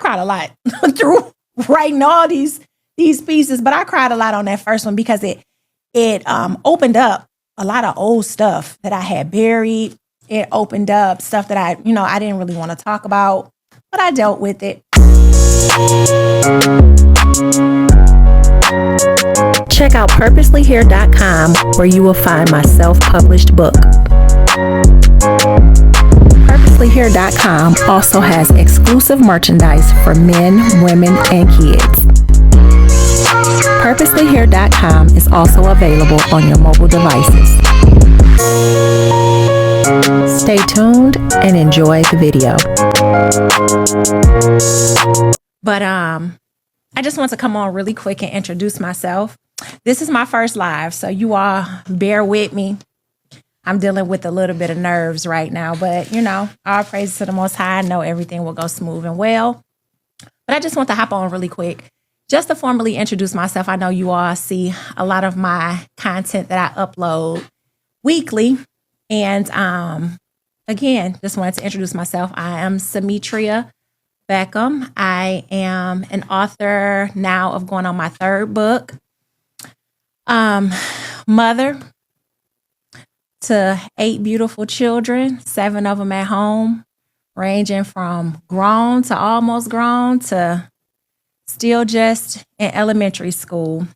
cried a lot through writing all these pieces, but I cried a lot on that first one because it opened up a lot of old stuff that I had buried. It opened up stuff that I didn't really want to talk about, but I dealt with it. Check out purposelyhere.com where you will find my self-published book. Purposelyhere.com also has exclusive merchandise for men, women, and kids. Purposelyhere.com is also available on your mobile devices. Stay tuned and enjoy the video. But I just want to come on really quick and introduce myself. This is my first live, so you all bear with me. I'm dealing with a little bit of nerves right now, but all praise to the Most High. I know everything will go smooth and well. But I just want to hop on really quick just to formally introduce myself. I know you all see a lot of my content that I upload weekly. And again, just wanted to introduce myself. I am Samitria Beckham. I am an author now of going on my third book. Mother to 8 beautiful children, 7 of them at home, ranging from grown to almost grown to still just in elementary school.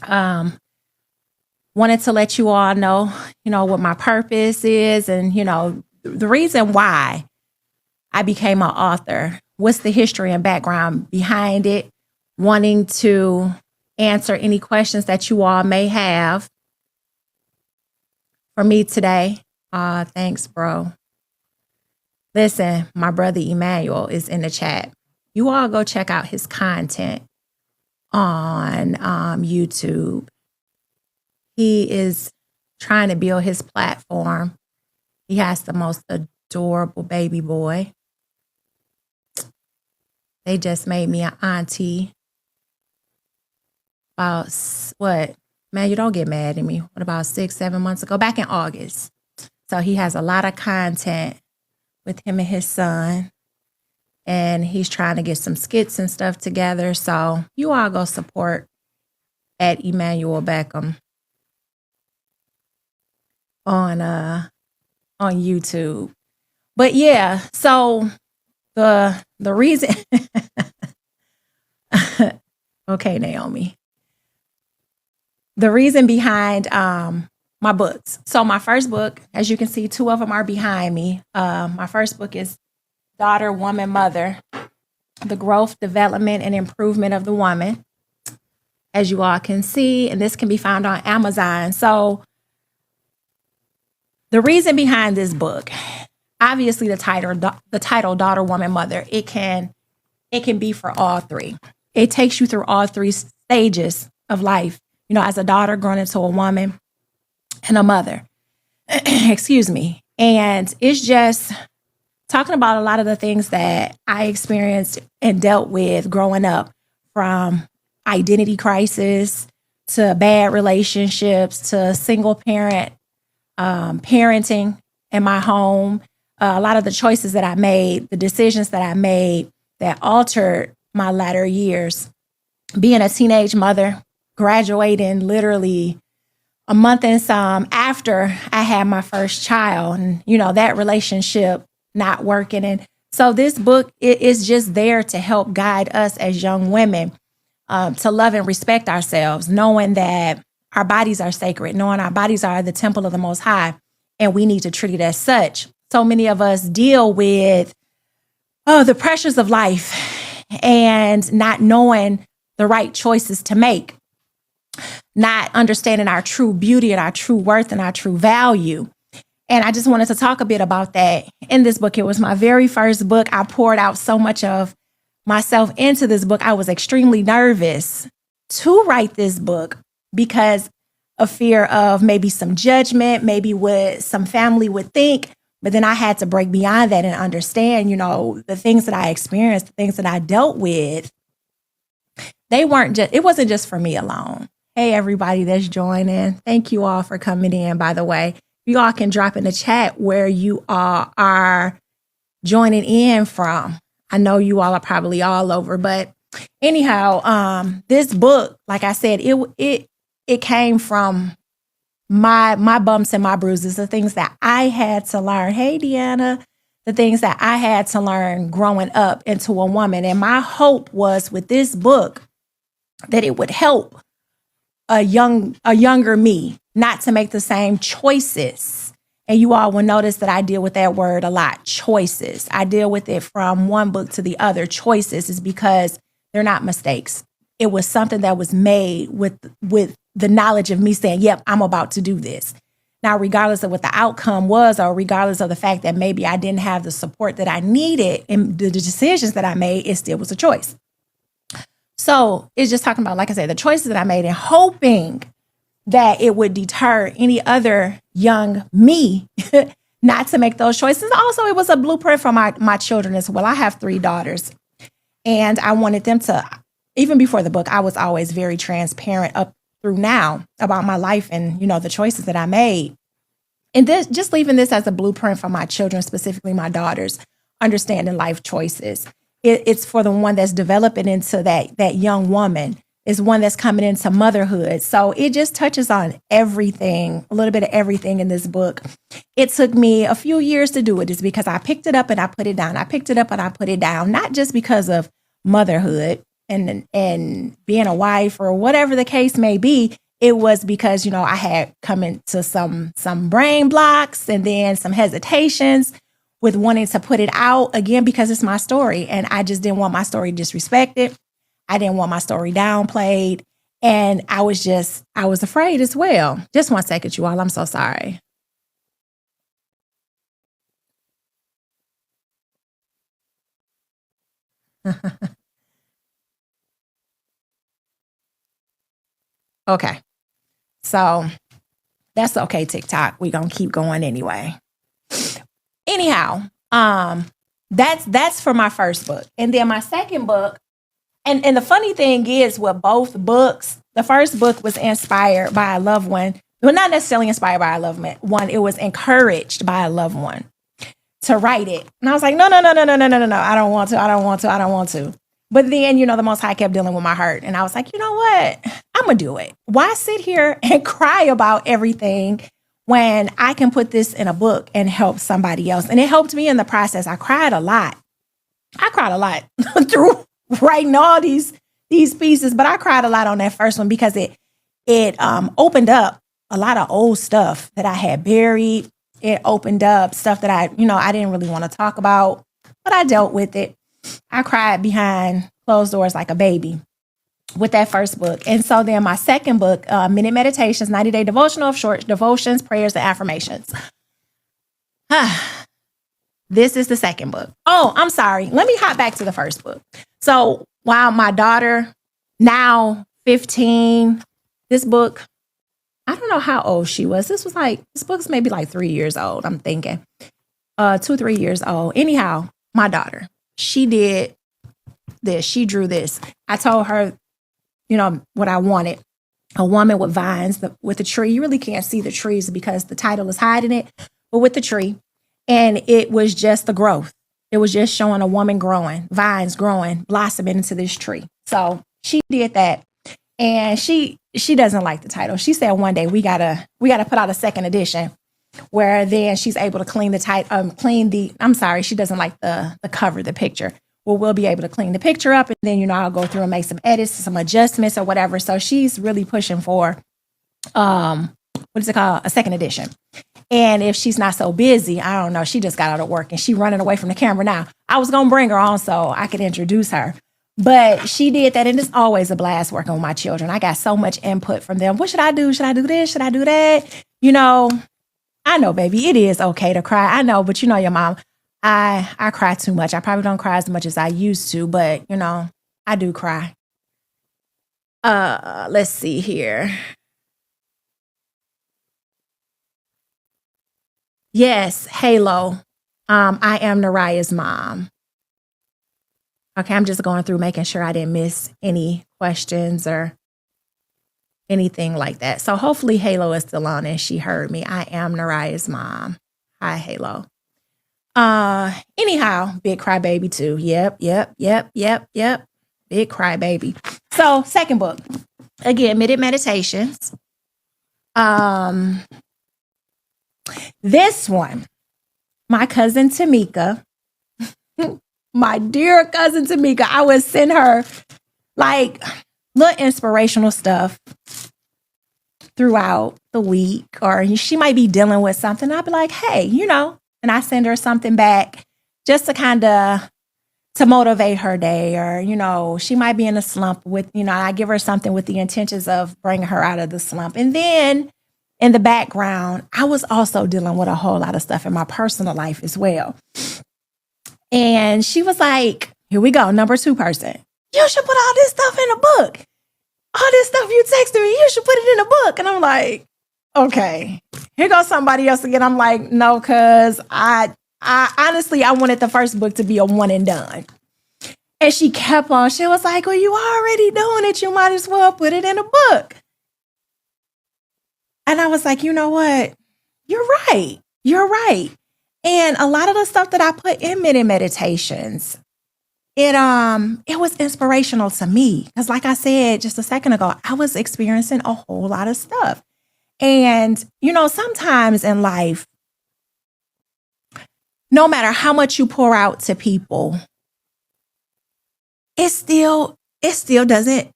Wanted to let you all know, what my purpose is and, the reason why I became an author. What's the history and background behind it? Wanting to answer any questions that you all may have for me today. Thanks, bro. Listen, my brother Emmanuel is in the chat. You all go check out his content on YouTube. He is trying to build his platform. He has the most adorable baby boy. They just made me an auntie about what? Man, you don't get mad at me. What about 6-7 months ago? Back in August. So he has a lot of content with him and his son. And he's trying to get some skits and stuff together. So you all go support at Emmanuel Beckham on YouTube. But yeah, so the reason okay, Naomi. The reason behind my books. So my first book, as you can see, 2 of them are behind me. My first book is Daughter, Woman, Mother, The Growth, Development, and Improvement of the Woman, as you all can see, and this can be found on Amazon. So the reason behind this book, obviously the title Daughter, Woman, Mother, it can be for all 3. It takes you through all 3 stages of life, as a daughter growing into a woman and a mother. Excuse me. And it's just talking about a lot of the things that I experienced and dealt with growing up, from identity crisis to bad relationships to single parent parenting in my home. A lot of the choices that I made, the decisions that I made that altered my latter years. Being a teenage mother, graduating literally a month and some after I had my first child, and that relationship not working. And so this book, it is just there to help guide us as young women to love and respect ourselves, knowing that our bodies are sacred, knowing our bodies are the temple of the Most High, and we need to treat it as such. So many of us deal with the pressures of life and not knowing the right choices to make, not understanding our true beauty and our true worth and our true value. And I just wanted to talk a bit about that in this book. It was my very first book. I poured out so much of myself into this book. I was extremely nervous to write this book because of fear of maybe some judgment, maybe what some family would think. But then I had to break beyond that and understand, the things that I experienced, the things that I dealt with. It wasn't just for me alone. Hey, everybody that's joining. Thank you all for coming in, by the way. You all can drop in the chat where you all are joining in from. I know you all are probably all over, but anyhow, this book, like I said, it came from my bumps and my bruises, the things that I had to learn. Hey, Deanna, the things that I had to learn growing up into a woman. And my hope was with this book that it would help a younger me not to make the same choices. And you all will notice that I deal with that word a lot, choices. I deal with it from one book to the other. Choices is because they're not mistakes. It was something that was made with the knowledge of me saying, yep, I'm about to do this. Now, regardless of what the outcome was, or regardless of the fact that maybe I didn't have the support that I needed in the decisions that I made, it still was a choice. So it's just talking about, like I said, the choices that I made and hoping that it would deter any other young me not to make those choices. Also, it was a blueprint for my children as well. I have 3 daughters, and I wanted them to, even before the book, I was always very transparent up through now about my life and, the choices that I made. And this, just leaving this as a blueprint for my children, specifically my daughters, understanding life choices. It's for the one that's developing into that young woman, is one that's coming into motherhood. So it just touches on everything, a little bit of everything in this book. It took me a few years to do it. It's because I picked it up and I put it down. I picked it up and I put it down, not just because of motherhood and being a wife or whatever the case may be. It was because, I had come into some brain blocks and then some hesitations with wanting to put it out again, because it's my story. And I just didn't want my story disrespected. I didn't want my story downplayed. And I was afraid as well. Just 1 second, you all. I'm so sorry. Okay. So that's okay, TikTok. We're going to keep going anyway. Anyhow, that's for my first book. And then my second book, and the funny thing is with both books, the first book was inspired by a loved one. Well, not necessarily inspired by a loved one. It was encouraged by a loved one to write it. And I was like, no. I don't want to. But then, the Most High kept dealing with my heart. And I was like, you know what? I'm going to do it. Why sit here and cry about everything when I can put this in a book and help somebody else? And it helped me in the process. I cried a lot through writing all these pieces, but I cried a lot on that first one because it opened up a lot of old stuff that I had buried. It opened up stuff that I didn't really want to talk about, but I dealt with it. I cried behind closed doors like a baby with that first book. And so then my second book, Minute Meditations, 90-Day Devotional of Short Devotions, Prayers, and Affirmations. This is the second book. Oh, I'm sorry. Let me hop back to the first book. So while my daughter, now 15, this book, I don't know how old she was. This book's maybe like 3 years old, I'm thinking. 2-3 years old. Anyhow, my daughter, she did this. She drew this. I told her, what I wanted. A woman with vines, with a tree. You really can't see the trees because the title is hiding it, but with the tree. And it was just the growth. It was just showing a woman growing, vines growing, blossoming into this tree. So she did that. And she doesn't like the title. She said one day we gotta put out a second edition where then she's able to clean she doesn't like the cover, the picture. Well, we'll be able to clean the picture up, and then, I'll go through and make some edits, some adjustments or whatever. So she's really pushing for, what is it called? A second edition. And if she's not so busy, I don't know, she just got out of work and she running away from the camera now. I was going to bring her on so I could introduce her. But she did that, and it's always a blast working with my children. I got so much input from them. What should I do? Should I do this? Should I do that? I know, baby, it is okay to cry. I know, but your mom, I cry too much. I probably don't cry as much as I used to, but, I do cry. Let's see here. Yes, Halo. I am Naraya's mom. Okay, I'm just going through making sure I didn't miss any questions or anything like that. So hopefully Halo is still on and she heard me. I am Naraya's mom. Hi, Halo. Anyhow, big crybaby too. Yep. Big crybaby. So, second book, again, Midnight Meditations. This one, my cousin Tamika, my dear cousin Tamika, I would send her like little inspirational stuff throughout the week, or she might be dealing with something. I'd be like, hey, and I send her something back just to kind of to motivate her day, or, she might be in a slump with, I give her something with the intentions of bringing her out of the slump. And then in the background, I was also dealing with a whole lot of stuff in my personal life as well. And she was like, here we go, number 2 person. You should put all this stuff in a book. All this stuff you texted me, you should put it in a book. And I'm like, okay, here goes somebody else again. I'm like, no, cause I honestly, I wanted the first book to be a one and done. And she kept on, she was like, well, you already doing it. You might as well put it in a book. And I was like, you know what? You're right. You're right. And a lot of the stuff that I put in Midnight Meditations, it was inspirational to me. Because like I said just a second ago, I was experiencing a whole lot of stuff. And, sometimes in life, no matter how much you pour out to people, it still doesn't,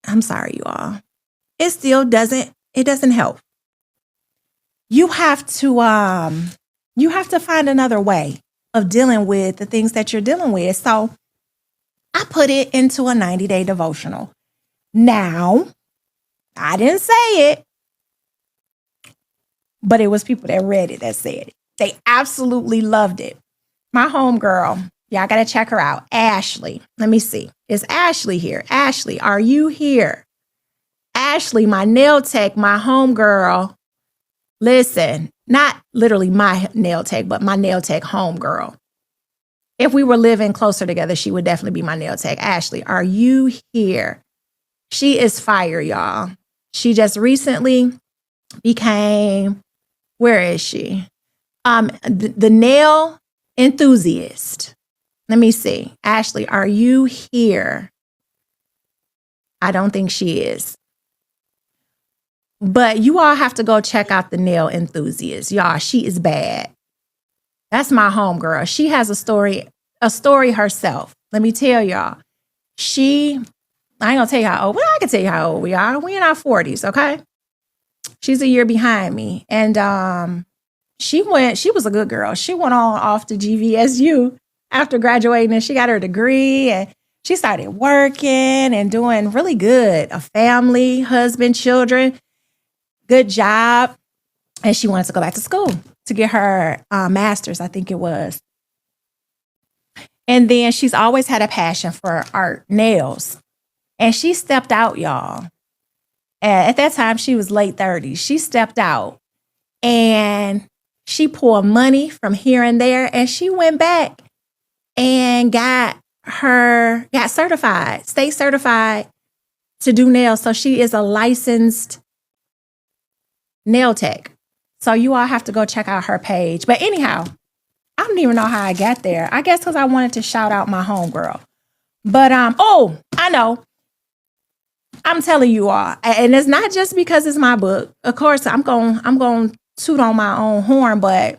I'm sorry, you all. It doesn't help. You have to find another way of dealing with the things that you're dealing with. So I put it into a 90-day devotional. Now, I didn't say it, but it was people that read it that said it. They absolutely loved it. My homegirl, y'all got to check her out. Ashley. Let me see. Is Ashley here? Ashley, are you here? Ashley, my nail tech, my homegirl. Listen, not literally my nail tech, but my nail tech homegirl. If we were living closer together, she would definitely be my nail tech. Ashley, are you here? She is fire, y'all. She just recently became, where is she? The nail enthusiast. Let me see. Ashley, are you here? I don't think she is. But you all have to go check out the nail enthusiast. Y'all, she is bad. That's my homegirl. She has a story herself. Let me tell y'all. I ain't gonna tell you how old. Well, I can tell you how old we are. We in our 40s, okay? She's a year behind me. And she was a good girl. She went on off to GVSU after graduating, and she got her degree, and she started working and doing really good. A family, husband, children, good job. And she wanted to go back to school to get her master's, I think it was. And then she's always had a passion for art, nails. And she stepped out, y'all. At that time, she was late 30s. She stepped out and she pulled money from here and there, and she went back and got certified, state certified to do nails. So she is a licensed nail tech. So you all have to go check out her page. But anyhow, I don't even know how I got there. I guess because I wanted to shout out my homegirl. But I know. I'm telling you all, and it's not just because it's my book. Of course, I'm going toot on my own horn, but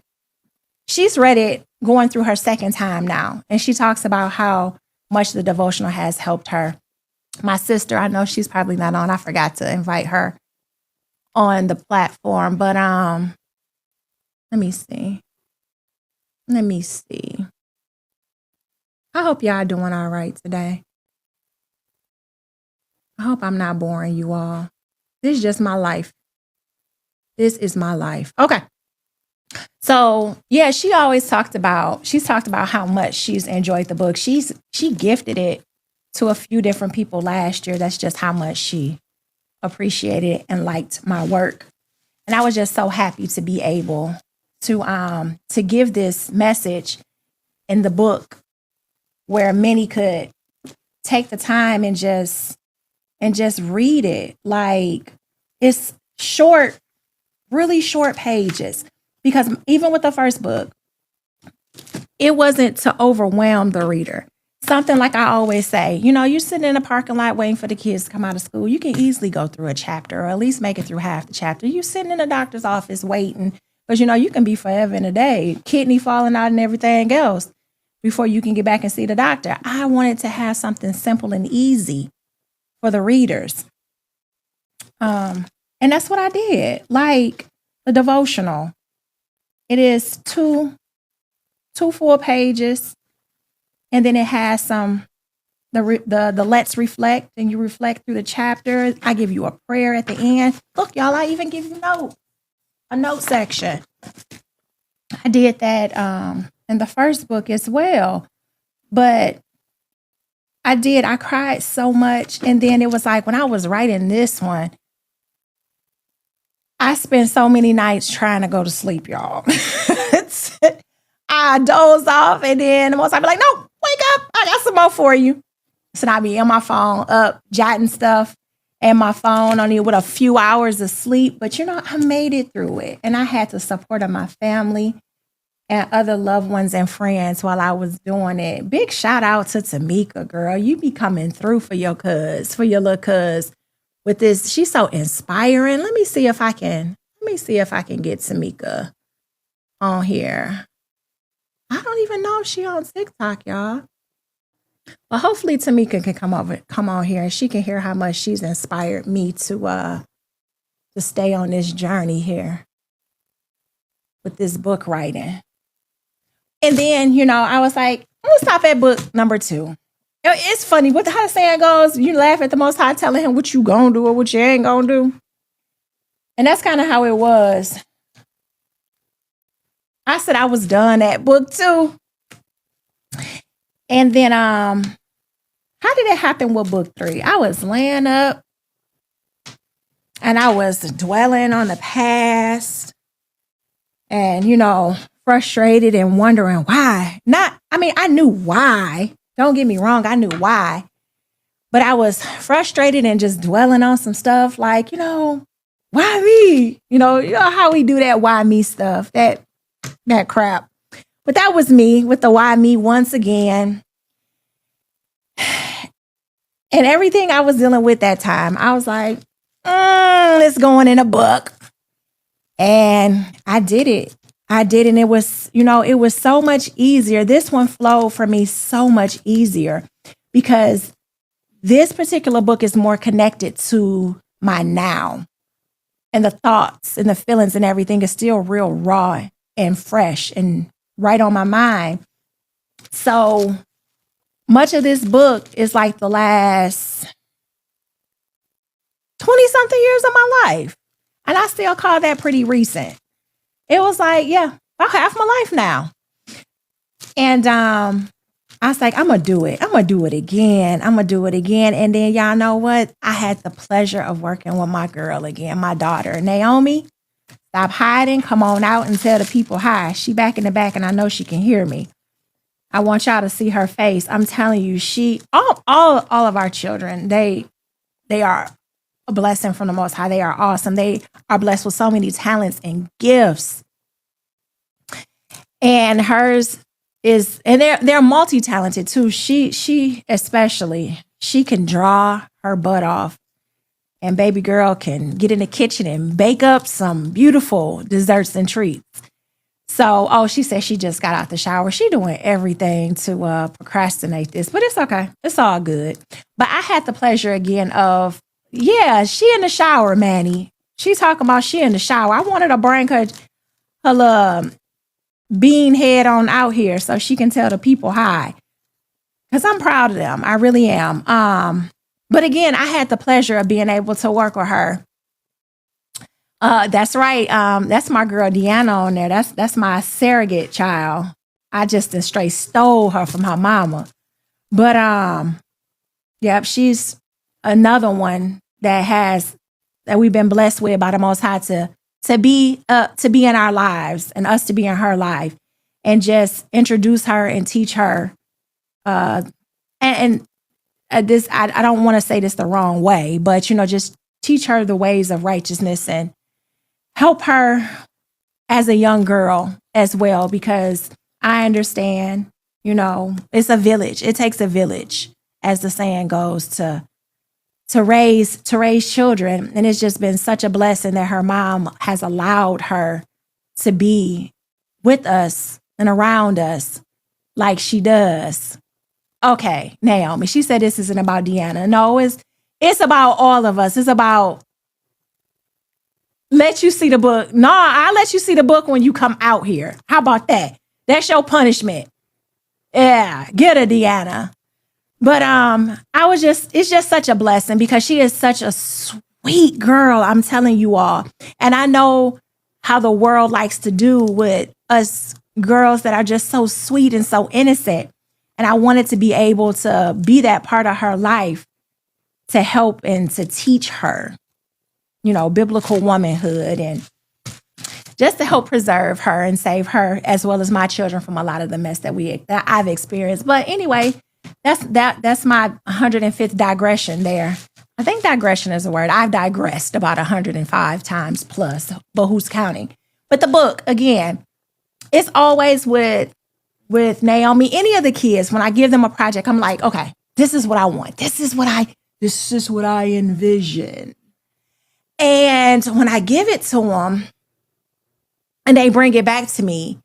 she's read it going through her second time now. And she talks about how much the devotional has helped her. My sister, I know she's probably not on. I forgot to invite her on the platform, but let me see. I hope y'all doing all right today. I hope I'm not boring you all. This is just my life. This is my life. Okay. So yeah, she's talked about how much she's enjoyed the book. She gifted it to a few different people last year. That's just how much she appreciated and liked my work. And I was just so happy to be able to give this message in the book where many could take the time and just read it. Like, it's short, really short pages. Because even with the first book, it wasn't to overwhelm the reader. Something like I always say, you're sitting in a parking lot waiting for the kids to come out of school. You can easily go through a chapter or at least make it through half the chapter. You sitting in a doctor's office waiting, because you can be forever in a day, kidney falling out and everything else before you can get back and see the doctor. I wanted to have something simple and easy for the readers. And that's what I did. Like the devotional. It is two full pages. And then it has the let's reflect, and you reflect through the chapter. I give you a prayer at the end. Look, y'all, I even give you a note section. I did that in the first book as well. But I cried so much. And then it was like when I was writing this one, I spent so many nights trying to go to sleep, y'all. I doze off, and then most I'd be like, no, wake up. I got some more for you. So I'd be on my phone up, jotting stuff, and my phone only with a few hours of sleep. But, I made it through it. And I had the support of my family and other loved ones and friends while I was doing it. Big shout out to Tamika, girl. You be coming through for your little cuz with this. She's so inspiring. Let me see if I can get Tamika on here. I don't even know if she on TikTok, y'all. Well, hopefully Tamika can come on here, and she can hear how much she's inspired me to stay on this journey here with this book writing. And then, I was like, I'm gonna stop at book number 2. It's funny, how the saying goes, you laugh at the Most High telling him what you gonna do or what you ain't gonna do. And that's kind of how it was. I said I was done at book 2. And then, how did it happen with book 3? I was laying up and I was dwelling on the past and, frustrated and wondering why. I knew why. Don't get me wrong. I knew why. But I was frustrated and just dwelling on some stuff like, why me? You know how we do that why me stuff, that crap. But that was me with the why me once again. And everything I was dealing with that time, I was like, it's going in a book. And I did it. And it was, it was so much easier. This one flowed for me so much easier because this particular book is more connected to my now. And the thoughts and the feelings and everything is still real raw and fresh and right on my mind. So much of this book is like the last 20-something years of my life. And I still call that pretty recent. It was like, about half my life now. And I was like, I'm going to do it. I'm going to do it again. And then y'all know what? I had the pleasure of working with my girl again, my daughter, Naomi. Stop hiding. Come on out and tell the people hi. She back in the back and I know she can hear me. I want y'all to see her face. I'm telling you, all of our children, they are a blessing from the Most High. They are awesome. They are blessed with so many talents and gifts. And hers is, and they're multi-talented too. She especially, she can draw her butt off. And baby girl can get in the kitchen and bake up some beautiful desserts and treats. So, she said she just got out the shower. She doing everything to procrastinate this, but it's okay. It's all good. But I had the pleasure again of, she in the shower, Manny. She's talking about she in the shower. I wanted to bring her bean head on out here so she can tell the people hi. Because I'm proud of them. I really am. But again, I had the pleasure of being able to work with her. That's right. That's my girl Deanna on there. That's my surrogate child. I just straight stole her from her mama. But she's another one that we've been blessed with by the Most High to be in our lives and us to be in her life and just introduce her and teach her. This, I don't want to say this the wrong way, but just teach her the ways of righteousness and help her as a young girl as well, because I understand. You know, it's a village. It takes a village, as the saying goes, to raise children. And it's just been such a blessing that her mom has allowed her to be with us and around us like she does. Okay, Naomi, she said this isn't about Deanna. No, it's about all of us. It's about let you see the book. No, I'll let you see the book when you come out here. How about that? That's your punishment. Yeah, get her, Deanna. But it's just such a blessing because she is such a sweet girl, I'm telling you all. And I know how the world likes to do with us girls that are just so sweet and so innocent. And I wanted to be able to be that part of her life to help and to teach her, you know, biblical womanhood and just to help preserve her and save her as well as my children from a lot of the mess that I've experienced. But anyway, that's my 105th digression there. I think digression is a word. I've digressed about 105 times plus, but who's counting? But the book, again, it's always with Naomi, any of the kids, when I give them a project, I'm like, okay, this is what I want. This is what I envision. And when I give it to them and they bring it back to me,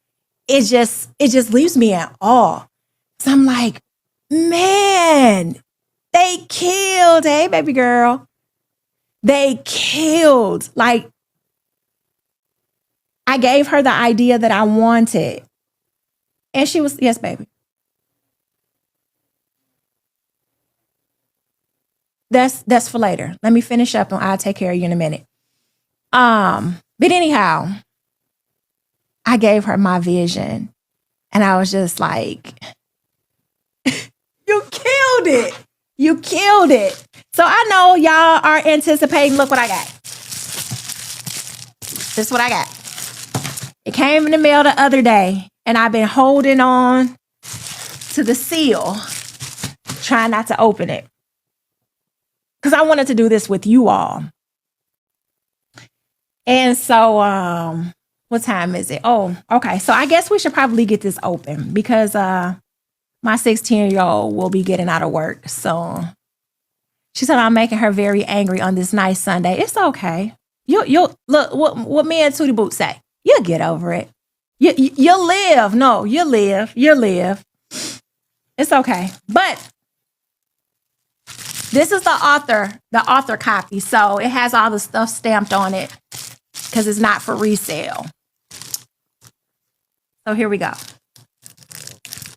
it just leaves me in awe. So I'm like, man, they killed. Hey, baby girl. They killed. Like, I gave her the idea that I wanted. And she was, yes, baby. That's for later. Let me finish up and I'll take care of you in a minute. But anyhow, I gave her my vision and I was just like, you killed it. You killed it. So I know y'all are anticipating. Look what I got. This is what I got. It came in the mail the other day and I've been holding on to the seal, trying not to open it. Because I wanted to do this with you all. And so, what time is it? Oh, okay. So I guess we should probably get this open because my 16-year-old will be getting out of work. So she said I'm making her very angry on this nice Sunday. It's okay. You'll look what me and Tootie Boot say. You'll get over it. You'll live. No, you'll live. You'll live. It's okay. But this is the author copy. So it has all the stuff stamped on it because it's not for resale. So here we go.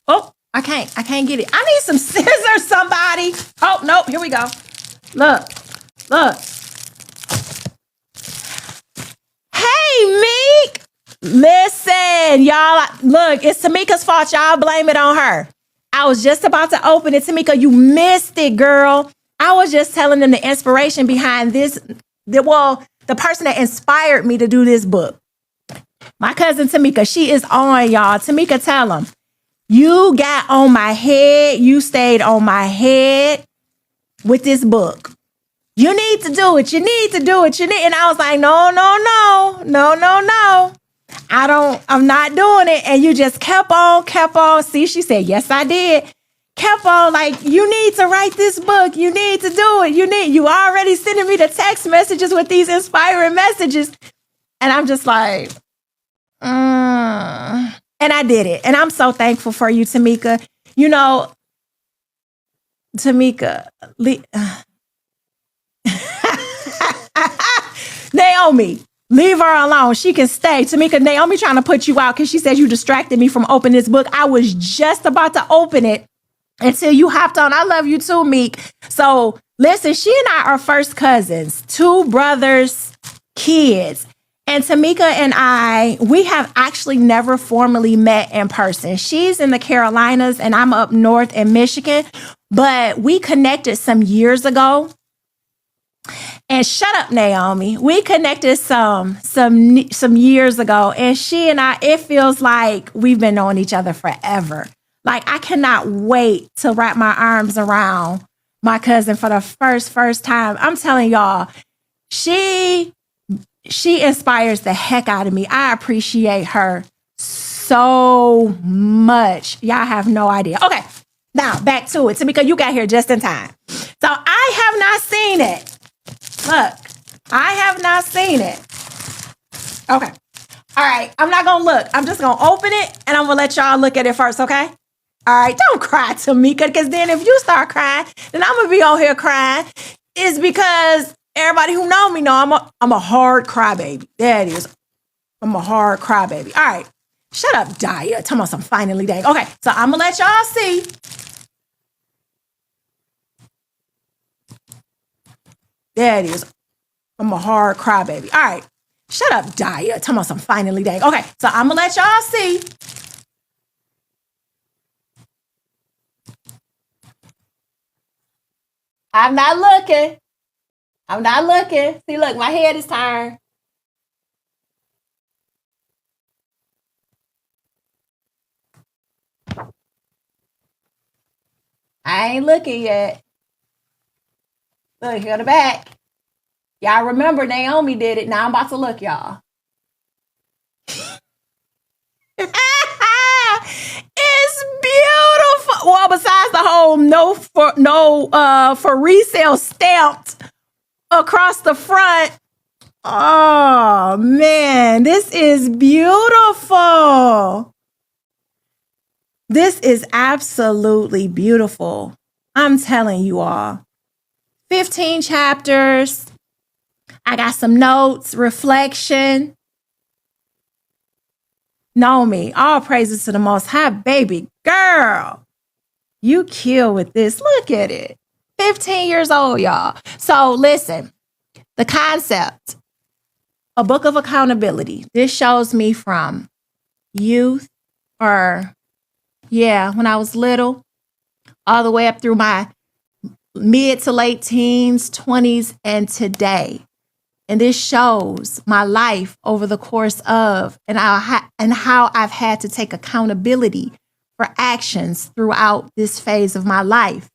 Oh, I can't get it. I need some scissors, somebody. Oh, nope. Here we go. Look. Hey, Meek. Listen, y'all. Look, it's Tamika's fault. Y'all blame it on her. I was just about to open it. Tamika, you missed it, girl. I was just telling them the inspiration behind this. The person that inspired me to do this book. My cousin Tamika, she is on, y'all. Tamika, tell them. You got on my head. You stayed on my head with this book. You need to do it. You need to do it. And I was like, no. I'm not doing it. And you just kept on. See, she said, yes, I did. Kept on like, you need to write this book. You need to do it. You already sending me the text messages with these inspiring messages. And I'm just like, And I did it. And I'm so thankful for you, Tamika. You know, Tamika, Naomi, leave her alone. She can stay. Tamika, Naomi trying to put you out because she said you distracted me from opening this book. I was just about to open it until you hopped on. I love you too, Meek. So listen, she and I are first cousins, 2 brothers, kids. And Tamika and I, we have actually never formally met in person. She's in the Carolinas and I'm up north in Michigan, but we connected some years ago. And shut up, Naomi. We connected some years ago, and she and I, it feels like we've been knowing each other forever. Like, I cannot wait to wrap my arms around my cousin for the first time. I'm telling y'all, she inspires the heck out of me. I appreciate her so much. Y'all have no idea. Okay, now back to it. Tamika, you got here just in time. So I have not seen it. Look, I have not seen it. Okay. All right, I'm not going to look. I'm just going to open it, and I'm going to let y'all look at it first, okay? All right, don't cry, Tamika, because then if you start crying, then I'm going to be on here crying. It's because everybody who know me know I'm a hard crybaby. There it is. I'm a hard crybaby. All right, shut up, Daya. Tell me some finally dang. Okay, so I'm going to let y'all see. There it is. I'm a hard crybaby. All right. Shut up, Daya. Tell me some finally dang. Okay, so I'm going to let y'all see. I'm not looking. I'm not looking. See, look, my head is turned. I ain't looking yet. Look, here the back. Y'all remember Naomi did it. Now I'm about to look, y'all. It's beautiful. Well, besides the whole no for resale stamped across the front. Oh man, this is beautiful. This is absolutely beautiful. I'm telling you all. 15 chapters. I got some notes, reflection. Know me. All praises to the Most High, baby girl. You kill with this. Look at it. 15 years old, y'all. So listen, the concept, a book of accountability. This shows me from youth when I was little, all the way up through my mid to late teens, 20s, and today. And this shows my life over the course of and how I've had to take accountability for actions throughout this phase of my life.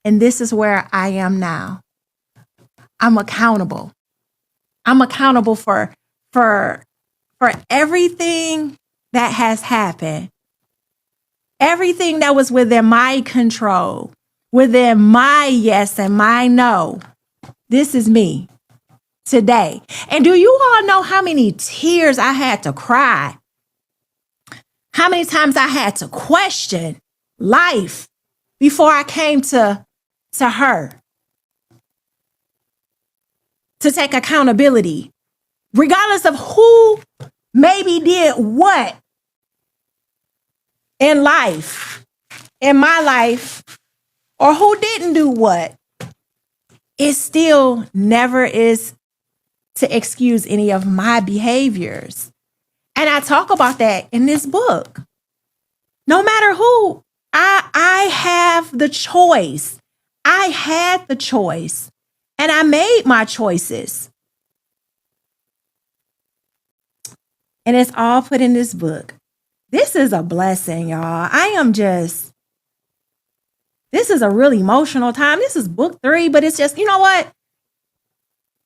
And this is where I am now. I'm accountable. I'm accountable for everything that has happened. Everything that was within my control, within my yes and my no. This is me. Today. And do you all know how many tears I had to cry? How many times I had to question life before I came to her to take accountability, regardless of who maybe did what in life, in my life, or who didn't do what. It still never is to excuse any of my behaviors. And I talk about that in this book. No matter who, I have the choice. I had the choice. And I made my choices. And it's all put in this book. This is a blessing, y'all. This is a really emotional time. This is book 3, but it's just, you know what?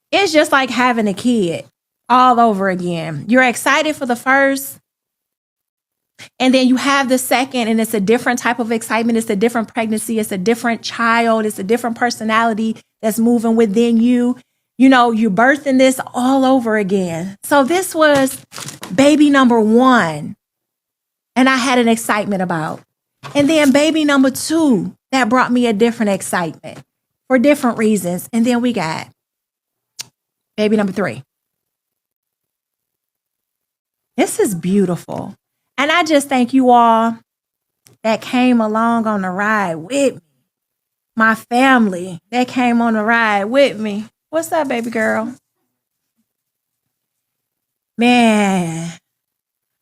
It's just like having a kid all over again. You're excited for the first, and then you have the second, and it's a different type of excitement. It's a different pregnancy. It's a different child. It's a different personality that's moving within you. You know, you're birthing this all over again. So this was baby number 1, and I had an excitement about. And then baby number 2, that brought me a different excitement for different reasons. And then we got baby number 3. This is beautiful. And I just thank you all that came along on the ride with me. My family that came on the ride with me. What's up, baby girl? Man,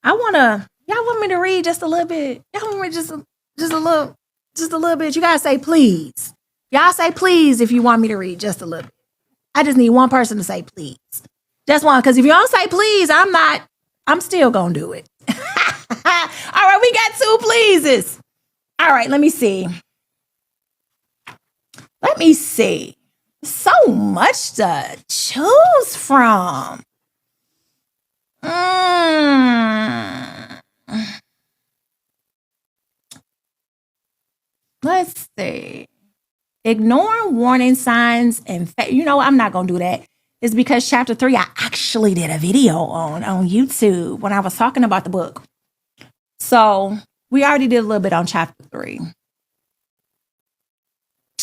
y'all want me to read just a little bit? Y'all want me just a little bit? You gotta say please. Y'all say please if you want me to read just a little bit. I just need one person to say please. Just one, because if you don't say please, I'm still gonna do it. All right, we got 2 pleases. All right, let me see. So much to choose from. Let's see. Ignoring warning signs and I'm not gonna do that. It's because chapter 3 I actually did a video on YouTube when I was talking about the book. So we already did a little bit on chapter 3.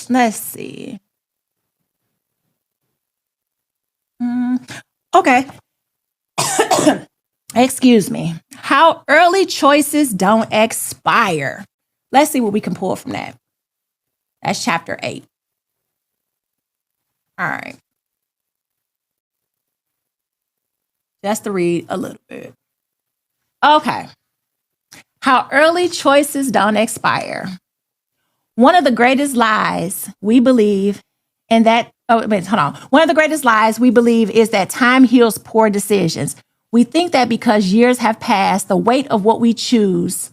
Let's see. Okay. Excuse me. How early choices don't expire. Let's see what we can pull from that. That's chapter 8. All right. Just to read a little bit. Okay. How early choices don't expire. One of the greatest lies we believe in that, hold on. One of the greatest lies we believe is that time heals poor decisions. We think that because years have passed, the weight of what we chose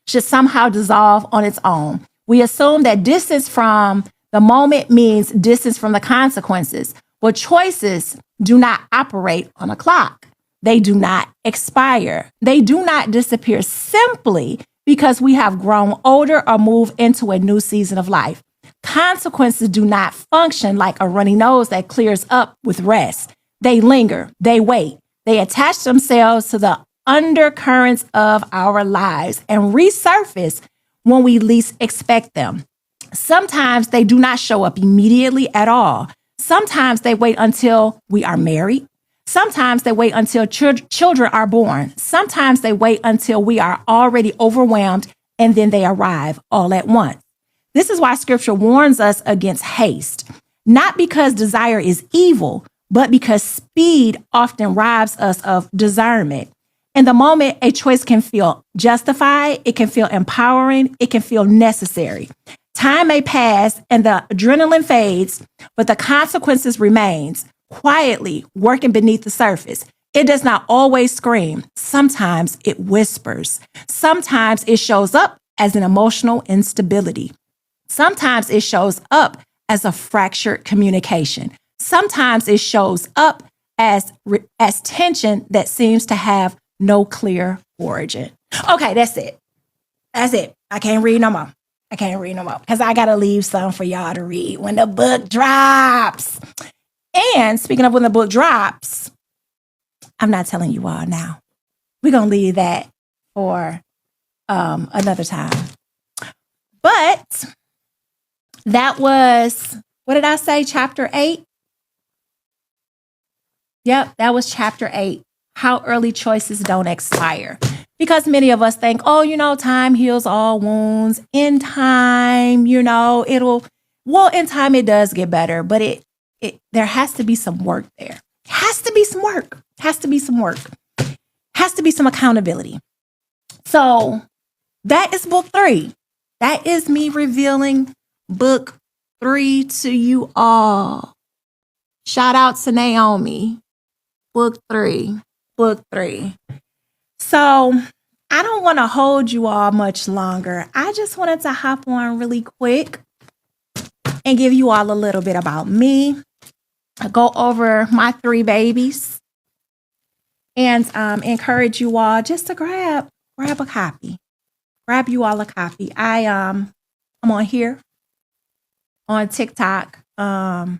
should somehow dissolve on its own. We assume that distance from the moment means distance from the consequences. But choices do not operate on a clock. They do not expire. They do not disappear simply because we have grown older or move into a new season of life. Consequences do not function like a runny nose that clears up with rest. They linger, they wait, they attach themselves to the undercurrents of our lives and resurface when we least expect them. Sometimes they do not show up immediately at all. Sometimes they wait until we are married. Sometimes they wait until children are born. Sometimes they wait until we are already overwhelmed and then they arrive all at once. This is why scripture warns us against haste, not because desire is evil, but because speed often robs us of discernment. In the moment, a choice can feel justified, it can feel empowering, it can feel necessary. Time may pass and the adrenaline fades, but the consequences remains, quietly working beneath the surface. It does not always scream. Sometimes it whispers. Sometimes it shows up as an emotional instability. Sometimes it shows up as a fractured communication. Sometimes it shows up as tension that seems to have no clear origin. Okay, that's it. That's it. I can't read no more. Because I got to leave some for y'all to read when the book drops. And speaking of when the book drops, I'm not telling you all now. We're going to leave that for another time. But that was, what did I say, chapter 8? Yep, that was chapter 8. How early choices don't expire. Because many of us think, time heals all wounds. In time, in time it does get better, but there has to be some work there. Has to be some work. Has to be some accountability. So that is book 3. That is me revealing book 3 to you all. Shout out to Naomi. Book 3. So I don't want to hold you all much longer. I just wanted to hop on really quick and give you all a little bit about me. Go over my 3 babies and encourage you all just to grab a copy. Grab you all a copy. I'm on here on TikTok. What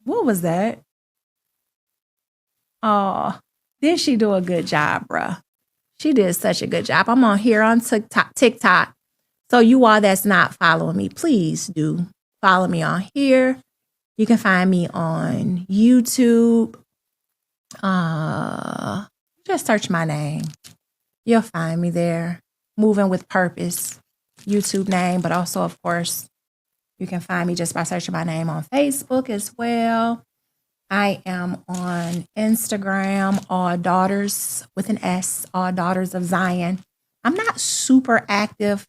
was that? Oh, did she do a good job, bruh? She did such a good job. I'm on here on TikTok. So you all that's not following me, please do follow me on here. You can find me on YouTube. Just search my name. You'll find me there. Moving with Purpose, YouTube name. But also, of course, you can find me just by searching my name on Facebook as well. I am on Instagram, All Daughters with an S, All Daughters of Zion. I'm not super active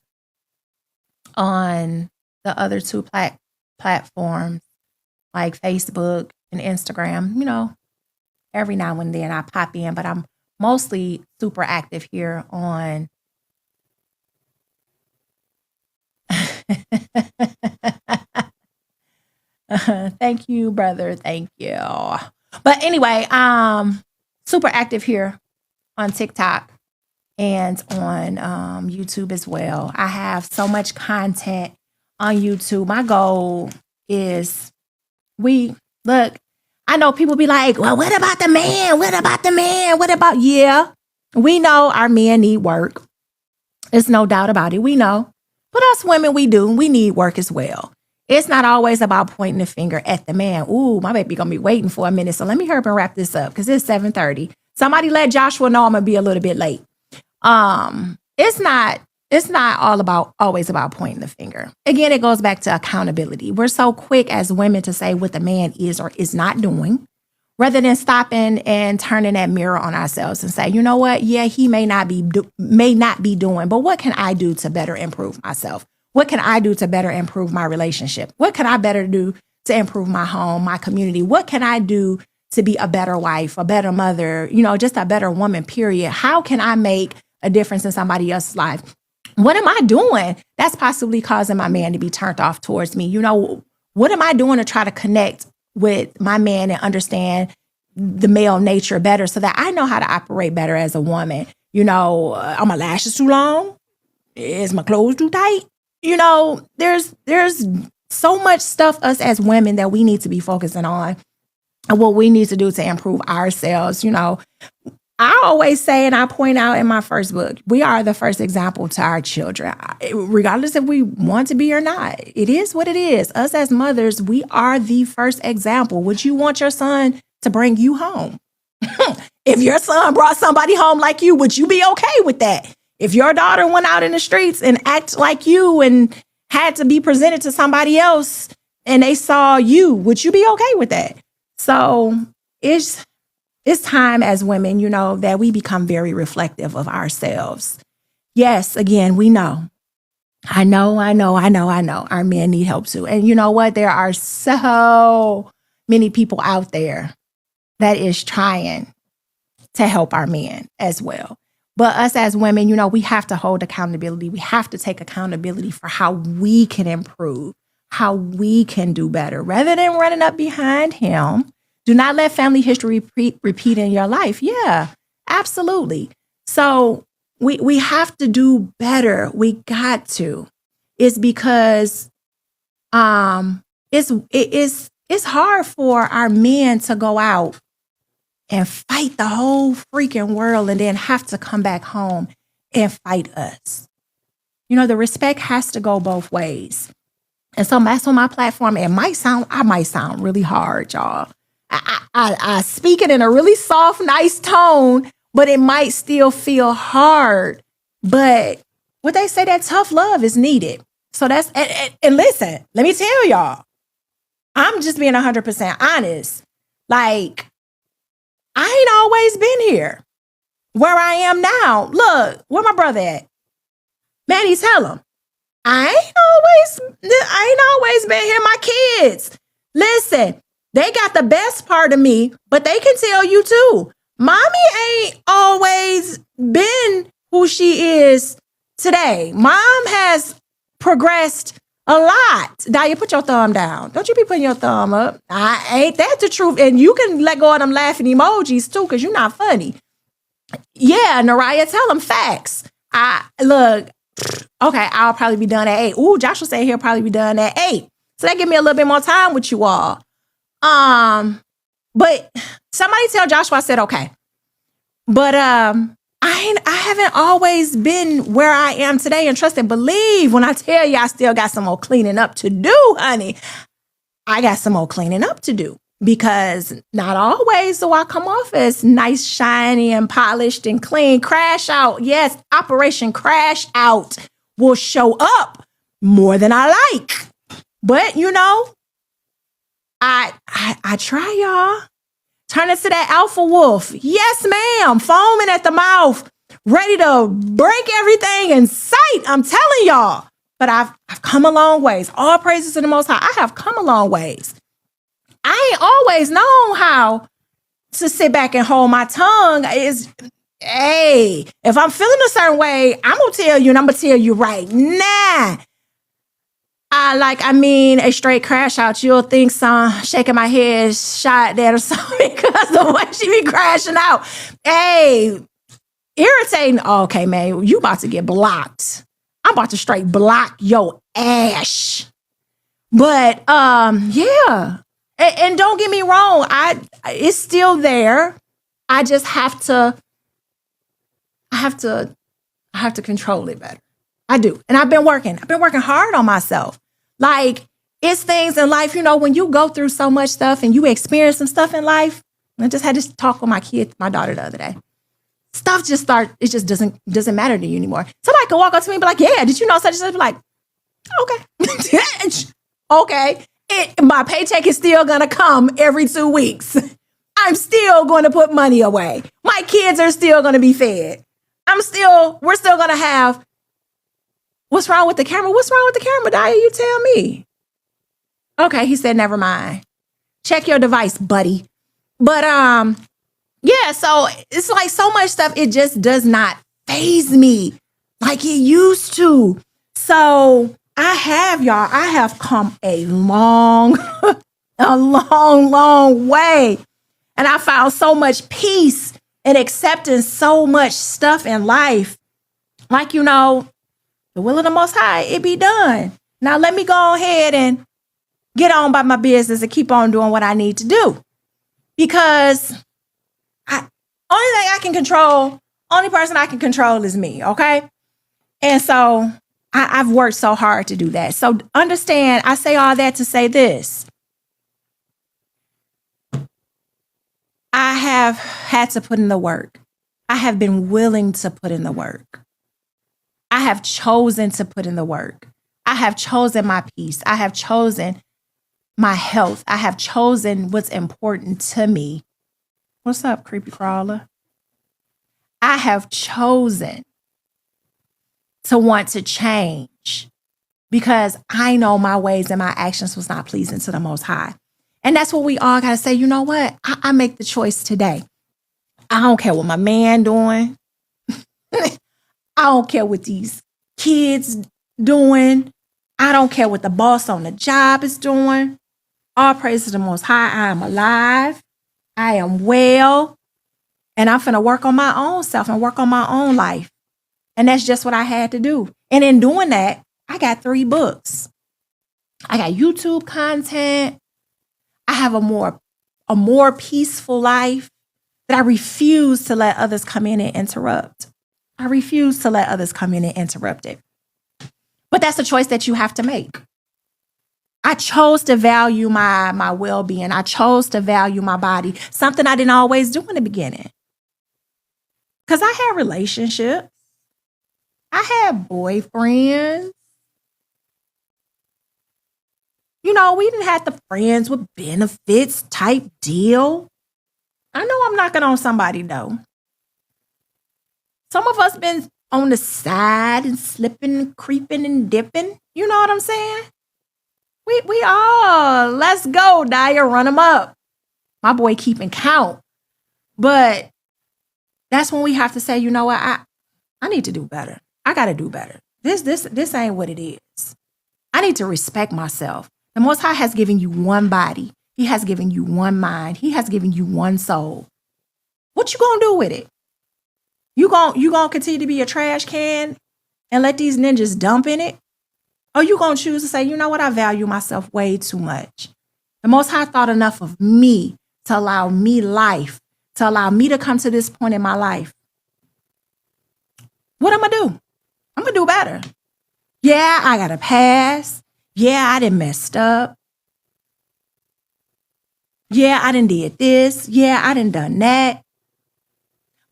on the other 2 platforms like Facebook and Instagram. Every now and then I pop in, but I'm mostly super active here on thank you, brother. Thank you. But anyway, super active here on TikTok and on YouTube as well. I have so much content on YouTube. My goal is I know people be like, well, what about the man? What about the man? What about, yeah, we know our men need work. There's no doubt about it. We know. But us women, we do. We need work as well. It's not always about pointing the finger at the man. Ooh, my baby gonna be waiting for a minute. So let me hurry up and wrap this up because it's 7:30. Somebody let Joshua know I'm gonna be a little bit late. It's not always about pointing the finger. Again, it goes back to accountability. We're so quick as women to say what the man is or is not doing, rather than stopping and turning that mirror on ourselves and say, you know what? Yeah, he may not be doing, but what can I do to better improve myself? What can I do to better improve my relationship? What can I better do to improve my home, my community? What can I do to be a better wife, a better mother, just a better woman, period? How can I make a difference in somebody else's life? What am I doing that's possibly causing my man to be turned off towards me? What am I doing to try to connect with my man and understand the male nature better so that I know how to operate better as a woman? Are my lashes too long? Is my clothes too tight? There's so much stuff us as women that we need to be focusing on and what we need to do to improve ourselves. I always say, and I point out in my first book, we are the first example to our children, regardless if we want to be or not. It is what it is. Us as mothers, we are the first example. Would you want your son to bring you home? If your son brought somebody home like you, would you be okay with that? If your daughter went out in the streets and acted like you and had to be presented to somebody else and they saw you, would you be okay with that? So it's time as women, that we become very reflective of ourselves. Yes, again, we know. I know. Our men need help too. And you know what? There are so many people out there that is trying to help our men as well. But us as women, we have to hold accountability. We have to take accountability for how we can improve, how we can do better, rather than running up behind him. Do not let family history repeat in your life. Yeah, absolutely. So we have to do better. We got to. It's because it's hard for our men to go out and fight the whole freaking world and then have to come back home and fight us. The respect has to go both ways. And so that's on my platform. I might sound really hard, y'all. I speak it in a really soft, nice tone, but it might still feel hard. But what they say, that tough love is needed. So that's, and listen, let me tell y'all, I'm just being 100% honest. Like, I ain't always been here where I am now. Look, where my brother at? Manny, tell him. I ain't always been here. My kids, listen, they got the best part of me, but they can tell you too. Mommy ain't always been who she is today. Mom has progressed a lot. Daya, put your thumb down. Don't you be putting your thumb up. Ain't that the truth? And you can let go of them laughing emojis too, because you're not funny. Yeah, Naraya, tell them facts. Look, okay, I'll probably be done at 8. Ooh, Joshua said he'll probably be done at 8. So that give me a little bit more time with you all. But somebody tell Joshua I said okay. But I haven't always been where I am today, and trust and believe when I tell you I still got some more cleaning up to do, honey. I got some more cleaning up to do because not always do I come off as nice, shiny, and polished and clean. Crash out. Yes, Operation Crash Out will show up more than I like. But I try, y'all. Turn into that alpha wolf. Yes, ma'am. Foaming at the mouth, ready to break everything in sight. I'm telling y'all. But I've come a long ways. All praises to the Most High. I have come a long ways. I ain't always known how to sit back and hold my tongue. Hey, if I'm feeling a certain way, I'm going to tell you, and I'm going to tell you right now. A straight crash out. You'll think some shaking my head shot that or something because the way she be crashing out. Hey, irritating. Oh, okay, man, you about to get blocked. I'm about to straight block your ass. But yeah. And don't get me wrong, it's still there. I just have to control it better. I do. And I've been working hard on myself. Like, it's things in life, when you go through so much stuff and you experience some stuff in life. I just had this talk with my daughter the other day. Stuff it just doesn't matter to you anymore. Somebody can walk up to me and be like, yeah, did you know such and such? Be like, okay. Okay. My paycheck is still going to come every 2 weeks. I'm still going to put money away. My kids are still going to be fed. We're still going to have. What's wrong with the camera? What's wrong with the camera, Daya? You tell me. Okay, he said, never mind. Check your device, buddy. But yeah, so it's like so much stuff, it just does not faze me like it used to. So I have come a long, long way. And I found so much peace and accepting so much stuff in life. Like, the will of the Most High, it be done. Now let me go ahead and get on by my business and keep on doing what I need to do. Because only person I can control is me, okay? And so I've worked so hard to do that. So understand, I say all that to say this. I have had to put in the work. I have been willing to put in the work. I have chosen to put in the work. I have chosen my peace. I have chosen my health. I have chosen what's important to me. What's up, creepy crawler? I have chosen to want to change because I know my ways and my actions was not pleasing to the Most High. And that's what we all got to say. You know what? I make the choice today. I don't care what my man doing. I don't care what these kids doing. I don't care what the boss on the job is doing. All praise to the Most High. I am alive. I am well. And I'm finna work on my own self and work on my own life. And that's just what I had to do. And in doing that, I got 3 books. I got YouTube content. I have a more peaceful life that I refuse to let others come in and interrupt. I refuse to let others come in and interrupt it. But that's a choice that you have to make. I chose to value my well-being. I chose to value my body, something I didn't always do in the beginning. Because I had relationships. I had boyfriends. We didn't have the friends with benefits type deal. I know I'm knocking on somebody, though. Some of us been on the side and slipping, creeping, and dipping. You know what I'm saying? We all, let's go, Dyer, run them up. My boy keeping count. But that's when we have to say, you know what, I need to do better. I got to do better. This ain't what it is. I need to respect myself. The Most High has given you one body. He has given you one mind. He has given you one soul. What you gonna do with it? You gonna continue to be a trash can and let these ninjas dump in it? Or you gonna choose to say, you know what, I value myself way too much. The Most High thought enough of me to allow me life, to allow me to come to this point in my life. What I'm gonna do? I'm gonna do better. Yeah, I got a pass. Yeah, I done messed up. Yeah, I done did this. Yeah, I done that.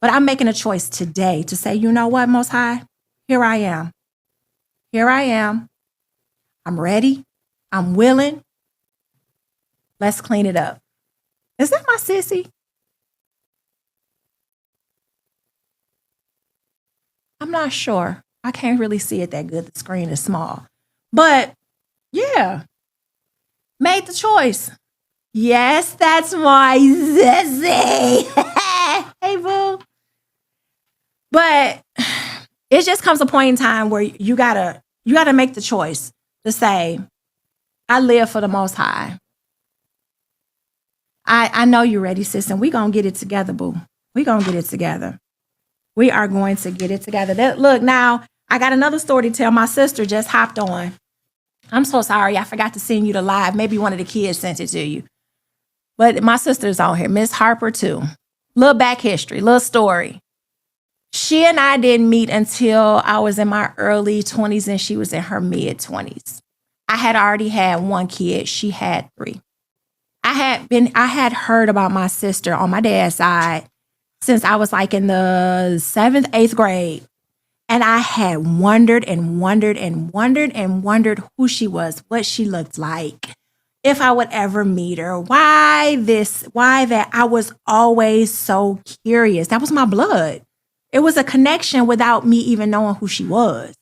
But I'm making a choice today to say, you know what, Most High? Here I am. Here I am. I'm ready. I'm willing. Let's clean it up. Is that my sissy? I'm not sure. I can't really see it that good. The screen is small. But yeah, made the choice. Yes, that's my sissy. Hey, boo. But it just comes a point in time where you gotta make the choice to say, I live for the Most High. I know you're ready, sis, and we gonna get it together, boo. We gonna get it together. We are going to get it together. Look, now, I got another story to tell. My sister just hopped on. I'm so sorry. I forgot to send you the live. Maybe one of the kids sent it to you. But my sister's on here. Miss Harper, too. Little back history, little story. She and I didn't meet until I was in my early 20s and she was in her mid 20s. I had already had one kid. She had 3. I had heard about my sister on my dad's side since I was like in the 7th, 8th grade. And I had wondered who she was, what she looked like, if I would ever meet her, why that. I was always so curious. That was my blood. It was a connection without me even knowing who she was.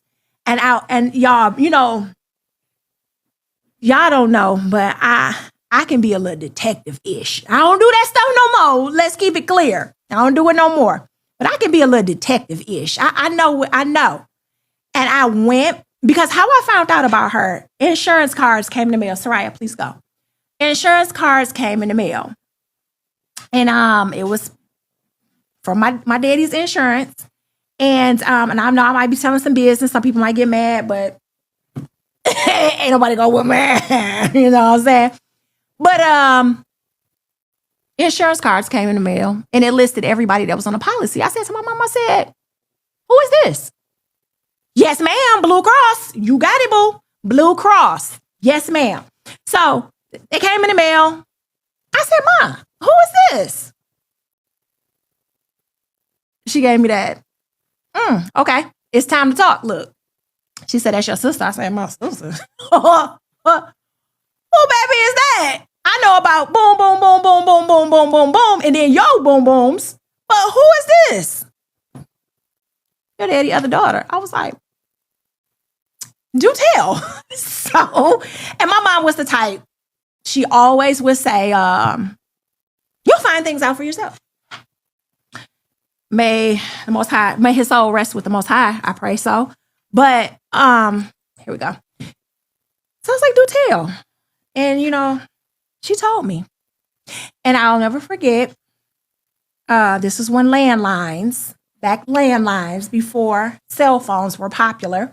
And y'all, y'all don't know, but I can be a little detective-ish. I don't do that stuff no more. Let's keep it clear. I don't do it no more. But I can be a little detective-ish. I know. And I went, because how I found out about her, insurance cards came in the mail. Soraya, please go. Insurance cards came in the mail. And it was from my daddy's insurance. And I know I might be telling some business. Some people might get mad, but ain't nobody go with me. You know what I'm saying? But insurance cards came in the mail and it listed everybody that was on the policy. I said to my mom, I said, who is this? Yes, ma'am, Blue Cross. You got it, boo. Blue Cross. Yes, ma'am. So it came in the mail. I said, Mom, who is this? She gave me that. Okay, it's time to talk. Look. She said, that's your sister. I said, my sister. Who baby is that? I know about boom, boom, boom, boom, boom, boom, boom, boom, boom, and then yo boom booms. But who is this? Your daddy other daughter. I was like, do tell. So, and my mom was the type, she always would say, you'll find things out for yourself. May the Most High, may his soul rest with the Most High. I pray so. But here we go. So I was like, do tell. And she told me. And I'll never forget, this is when landlines before cell phones were popular.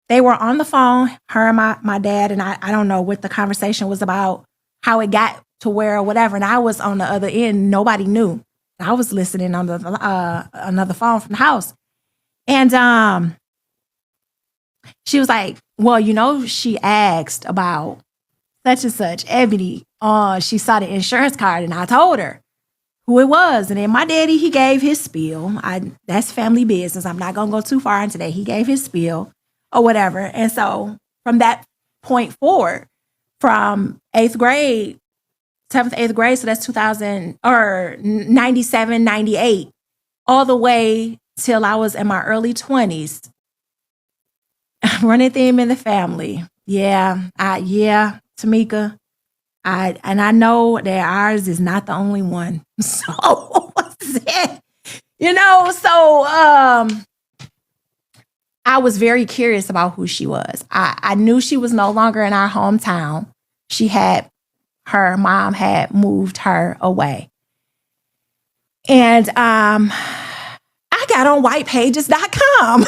They were on the phone, her and my dad, and I don't know what the conversation was about, how it got to where or whatever. And I was on the other end. Nobody knew. I was listening on another phone from the house. And she was like, well, she asked about such and such, Ebony. She saw the insurance card and I told her who it was. And then my daddy, he gave his spiel. That's family business. I'm not going to go too far into that. He gave his spiel or whatever. And so from that point forward, from 8th grade, 7th, 8th grade, so that's 2000 or 97, 98, all the way till I was in my early 20s. Running theme in the family. Yeah, Tamika. I know that ours is not the only one. So what's that? I was very curious about who she was. I knew she was no longer in our hometown. Her mom had moved her away. And I got on whitepages.com.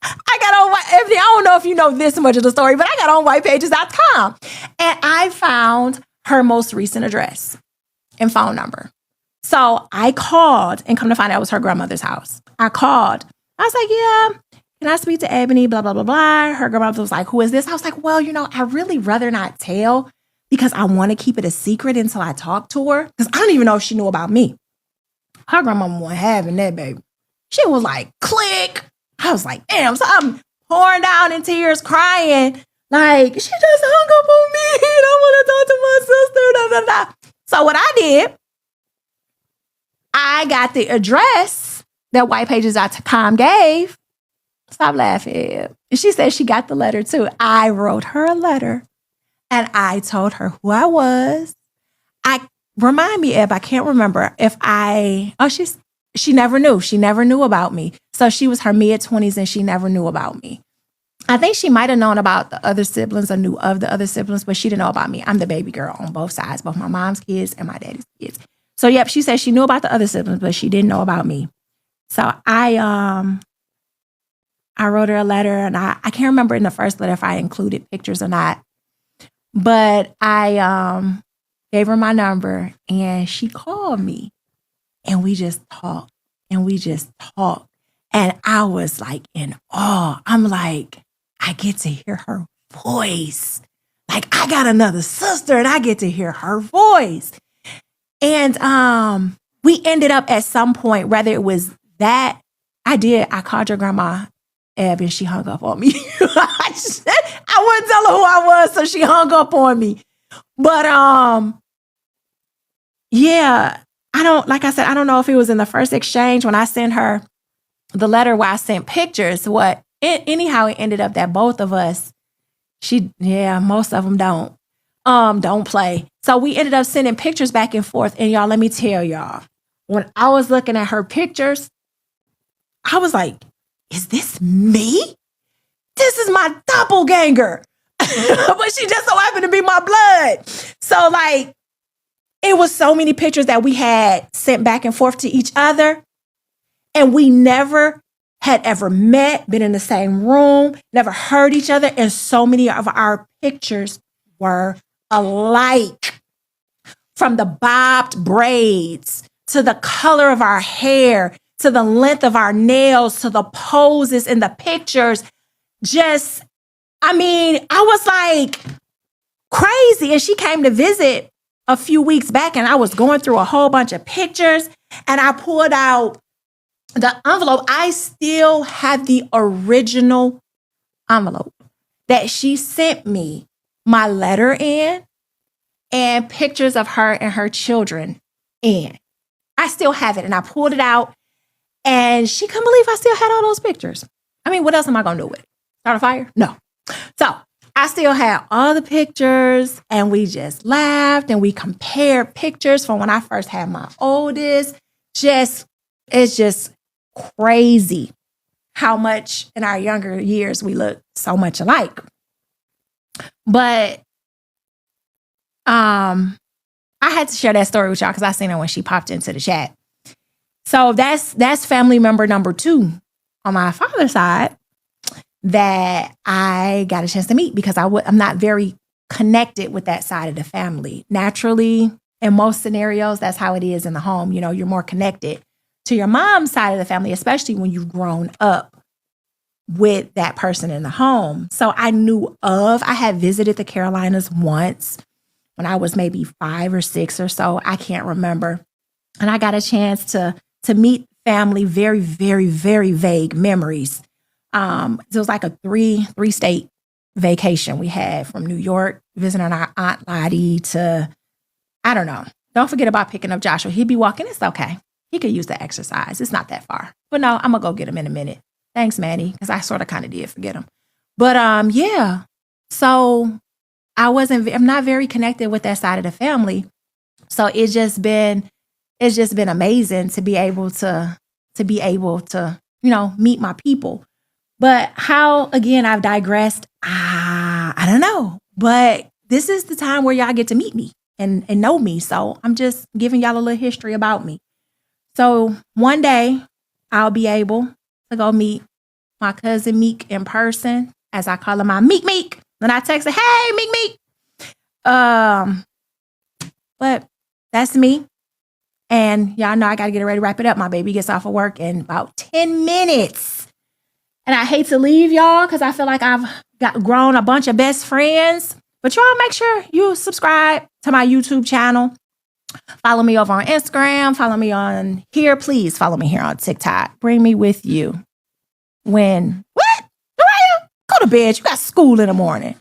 I don't know if you know this much of the story, but I got on whitepages.com and I found her most recent address and phone number. So I called and come to find out it was her grandmother's house. I called. I was like, yeah, can I speak to Ebony? Blah, blah, blah, blah. Her grandmother was like, who is this? I was like, well, I really rather not tell because I want to keep it a secret until I talk to her because I don't even know if she knew about me. Her grandmama wasn't having that, baby. She was like, click. I was like, damn. So I'm pouring down in tears, crying. Like, she just hung up on me. And I want to talk to my sister. Da, da, da. So what I did, I got the address that whitepages.com gave. Stop laughing. And she said she got the letter too. I wrote her a letter and I told her who I was. Remind me, Eb, I can't remember if she never knew. She never knew about me. So she was her mid-20s and she never knew about me. I think she might have known about the other siblings or knew of the other siblings, but she didn't know about me. I'm the baby girl on both sides, both my mom's kids and my daddy's kids. So, yep, she said she knew about the other siblings, but she didn't know about me. So I wrote her a letter, and I can't remember in the first letter if I included pictures or not, but I gave her my number, and she called me, and we just talked, and I was like in awe. I'm like, I get to hear her voice. Like, I got another sister, and I get to hear her voice. And we ended up at some point, whether it was that I called your grandma, Eb, and she hung up on me. I wouldn't tell her who I was, so she hung up on me. But yeah, like I said, I don't know if it was in the first exchange when I sent her the letter where I sent pictures. Anyhow, it ended up that both of us, most of them don't play. So we ended up sending pictures back and forth. And y'all, let me tell y'all, when I was looking at her pictures, I was like, is this me? This is my doppelganger. But she just so happened to be my blood. So like, it was so many pictures that we had sent back and forth to each other. And we never had ever met, been in the same room, never heard each other. And so many of our pictures were alike. From the bobbed braids, to the color of our hair, to the length of our nails, to the poses in the pictures. I was like crazy. And she came to visit a few weeks back, and I was going through a whole bunch of pictures, and I pulled out the envelope. I still have the original envelope that she sent me my letter in and pictures of her and her children in. I still have it, and I pulled it out, and she couldn't believe I still had all those pictures. I mean, what else am I going to do with it? Start a fire? No. So I still had all the pictures, and we just laughed, and we compared pictures from when I first had my oldest. It's just crazy how much in our younger years we look so much alike. But I had to share that story with y'all because I seen her when she popped into the chat. So that's family member number 2 on my father's side that I got a chance to meet, because I'm not very connected with that side of the family. Naturally, in most scenarios, that's how it is in the home. You know, you're more connected to your mom's side of the family, especially when you've grown up with that person in the home. So I had visited the Carolinas once when I was maybe 5 or 6 or so. I can't remember. And I got a chance to meet family, very, very, very vague memories. It was like a three state vacation we had, from New York, visiting our Aunt Lottie, to, I don't know. Don't forget about picking up Joshua. He'd be walking. It's okay. He could use the exercise. It's not that far. But no, I'm going to go get him in a minute. Thanks, Manny, because I sort of kind of did forget him. But yeah. So I'm not very connected with that side of the family. So it's just been amazing to be able to meet my people. But how, again, I've digressed, I don't know. But this is the time where y'all get to meet me and know me. So I'm just giving y'all a little history about me. So one day I'll be able to go meet my cousin Meek in person, as I call her, my Meek. Then I text her, hey, Meek. But that's me. And y'all know I got to get ready to wrap it up. My baby gets off of work in about 10 minutes. And I hate to leave y'all because I feel like I've grown a bunch of best friends. But y'all make sure you subscribe to my YouTube channel. Follow me over on Instagram. Follow me on here. Please follow me here on TikTok. Bring me with you. What? Mariah, go to bed. You got school in the morning.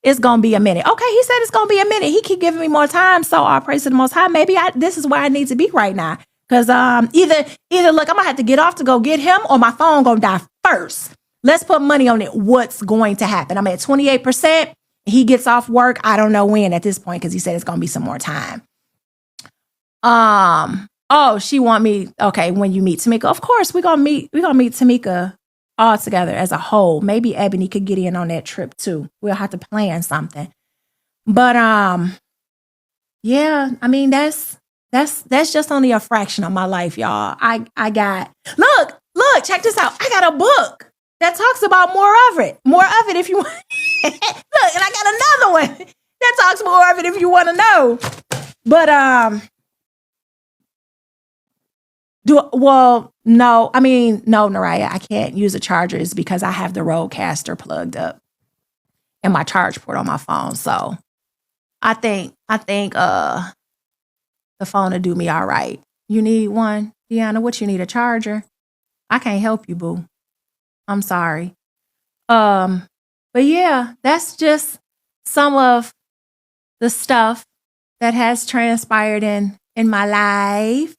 It's going to be a minute. Okay, he said it's going to be a minute. He keep giving me more time. So all praise to the Most High. Maybe this is where I need to be right now. Because either look, I'm going to have to get off to go get him, or my phone going to die first. Let's put money on it. What's going to happen? I'm at 28%. He gets off work. I don't know when at this point, because he said it's going to be some more time. Oh, she want me. Okay, when you meet Tamika, of course we're gonna meet Tamika all together as a whole. Maybe Ebony could get in on that trip too. We'll have to plan something. But yeah, I mean that's just only a fraction of my life, y'all. I got, look, look, check this out. I got a book that talks about more of it. More of it if you want. Look, and I got another one that talks more of it if you want to know. But no, Naraya, I can't use a charger. It's because I have the Rodecaster plugged up and my charge port on my phone. So I think the phone will do me all right. You need one, Deanna? What you need, a charger? I can't help you, boo. I'm sorry. But yeah, that's just some of the stuff that has transpired in my life.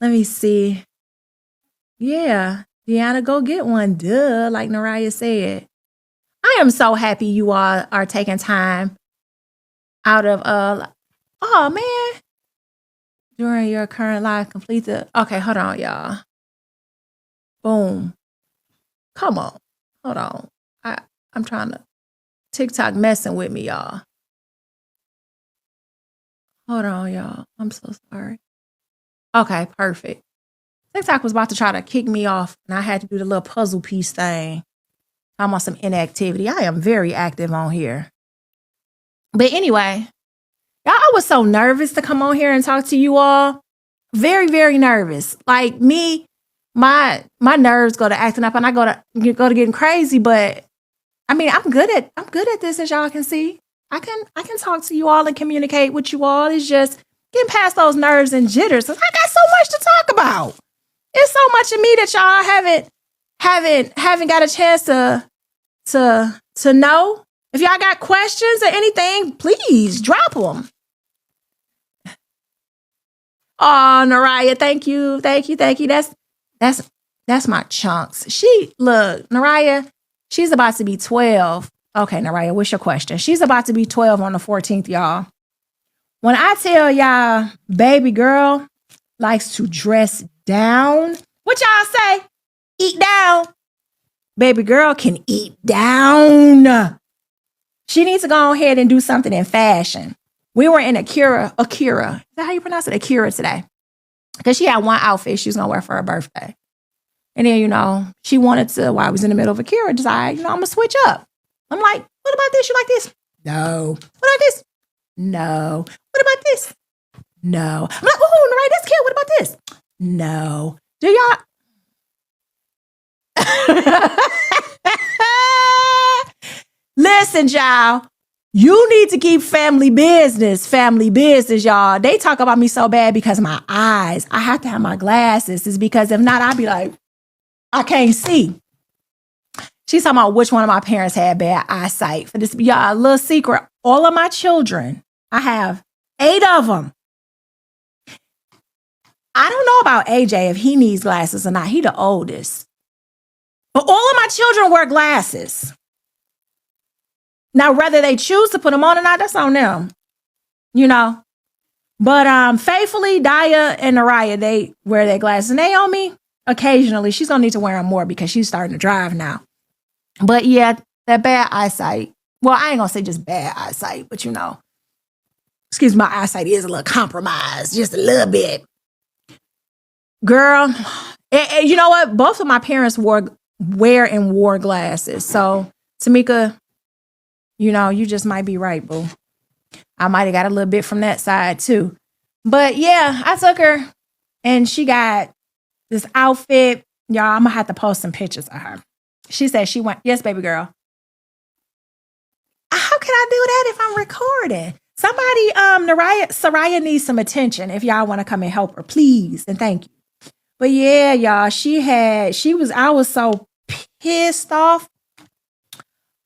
Let me see. Yeah, Deanna, go get one. Duh, like Naraya said. I am so happy you all are taking time out of oh man. During your current life, complete the okay, hold on, y'all. Boom. Come on. Hold on. I'm trying to TikTok messing with me, y'all. Hold on, y'all. I'm so sorry. Okay, perfect. TikTok was about to try to kick me off, and I had to do the little puzzle piece thing. I'm on some inactivity. I am very active on here. But anyway, y'all, I was so nervous to come on here and talk to you all. Very, very nervous. Like me, my nerves go to acting up, and I go to getting crazy. But I mean, I'm good at this, as y'all can see. I can talk to you all and communicate with you all. It's just getting past those nerves and jitters. I got so much to talk about. It's so much of me that y'all haven't got a chance to know. If y'all got questions or anything, please drop them. Oh, Naraya, thank you. That's my chunks. Naraya, she's about to be 12. Okay, Naraya, what's your question? She's about to be 12 on the 14th, y'all. When I tell y'all, baby girl likes to dress down, what y'all say? Eat down. Baby girl can eat down. She needs to go ahead and do something in fashion. We were in Akira. Is that how you pronounce it? Akira today. Because she had one outfit she was going to wear for her birthday. And then, she wanted to, while I was in the middle of Akira, decide, I'm going to switch up. I'm like, what about this? You like this? No. What about this? No. What about this? No. I'm like, oh, right, that's cute. What about this? No. Do y'all? Listen, y'all. You need to keep family business, y'all. They talk about me so bad because of my eyes. I have to have my glasses. It's because if not, I'd be like, I can't see. She's talking about which one of my parents had bad eyesight. For this, y'all, a little secret. All of my children, I have 8 of them. I don't know about AJ if he needs glasses or not. He the oldest. But all of my children wear glasses. Now, whether they choose to put them on or not, that's on them. But faithfully, Daya and Naraya, they wear their glasses. Naomi, occasionally, she's going to need to wear them more because she's starting to drive now. But yeah, that bad eyesight. Well, I ain't going to say just bad eyesight, but excuse me, my eyesight is a little compromised, just a little bit. Girl, and you know what? Both of my parents wore glasses. So, Tamika, you just might be right, boo. I might have got a little bit from that side too. But yeah, I took her and she got this outfit. Y'all, I'm going to have to post some pictures of her. She said she went, yes, baby girl. How can I do that if I'm recording? Somebody, Saraya needs some attention if y'all want to come and help her, please. And thank you. But yeah, y'all, I was so pissed off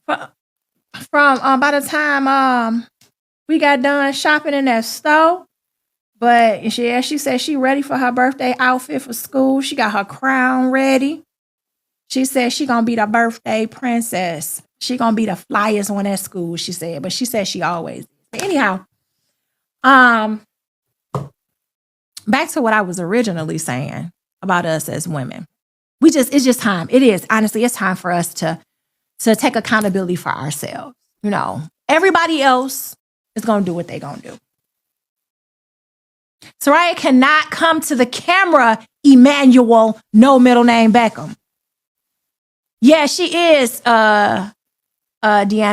from by the time we got done shopping in that store. But she said she ready for her birthday outfit for school. She got her crown ready. She said she gonna be the birthday princess. She gonna be the flyest one at school, she said. But she said she always is. But anyhow, back to what I was originally saying about us as women. It's just time. It is, honestly, it's time for us to take accountability for ourselves. Everybody else is gonna do what they gonna do. Soraya cannot come to the camera, Emmanuel, no middle name Beckham. Yeah, she is, Deanna.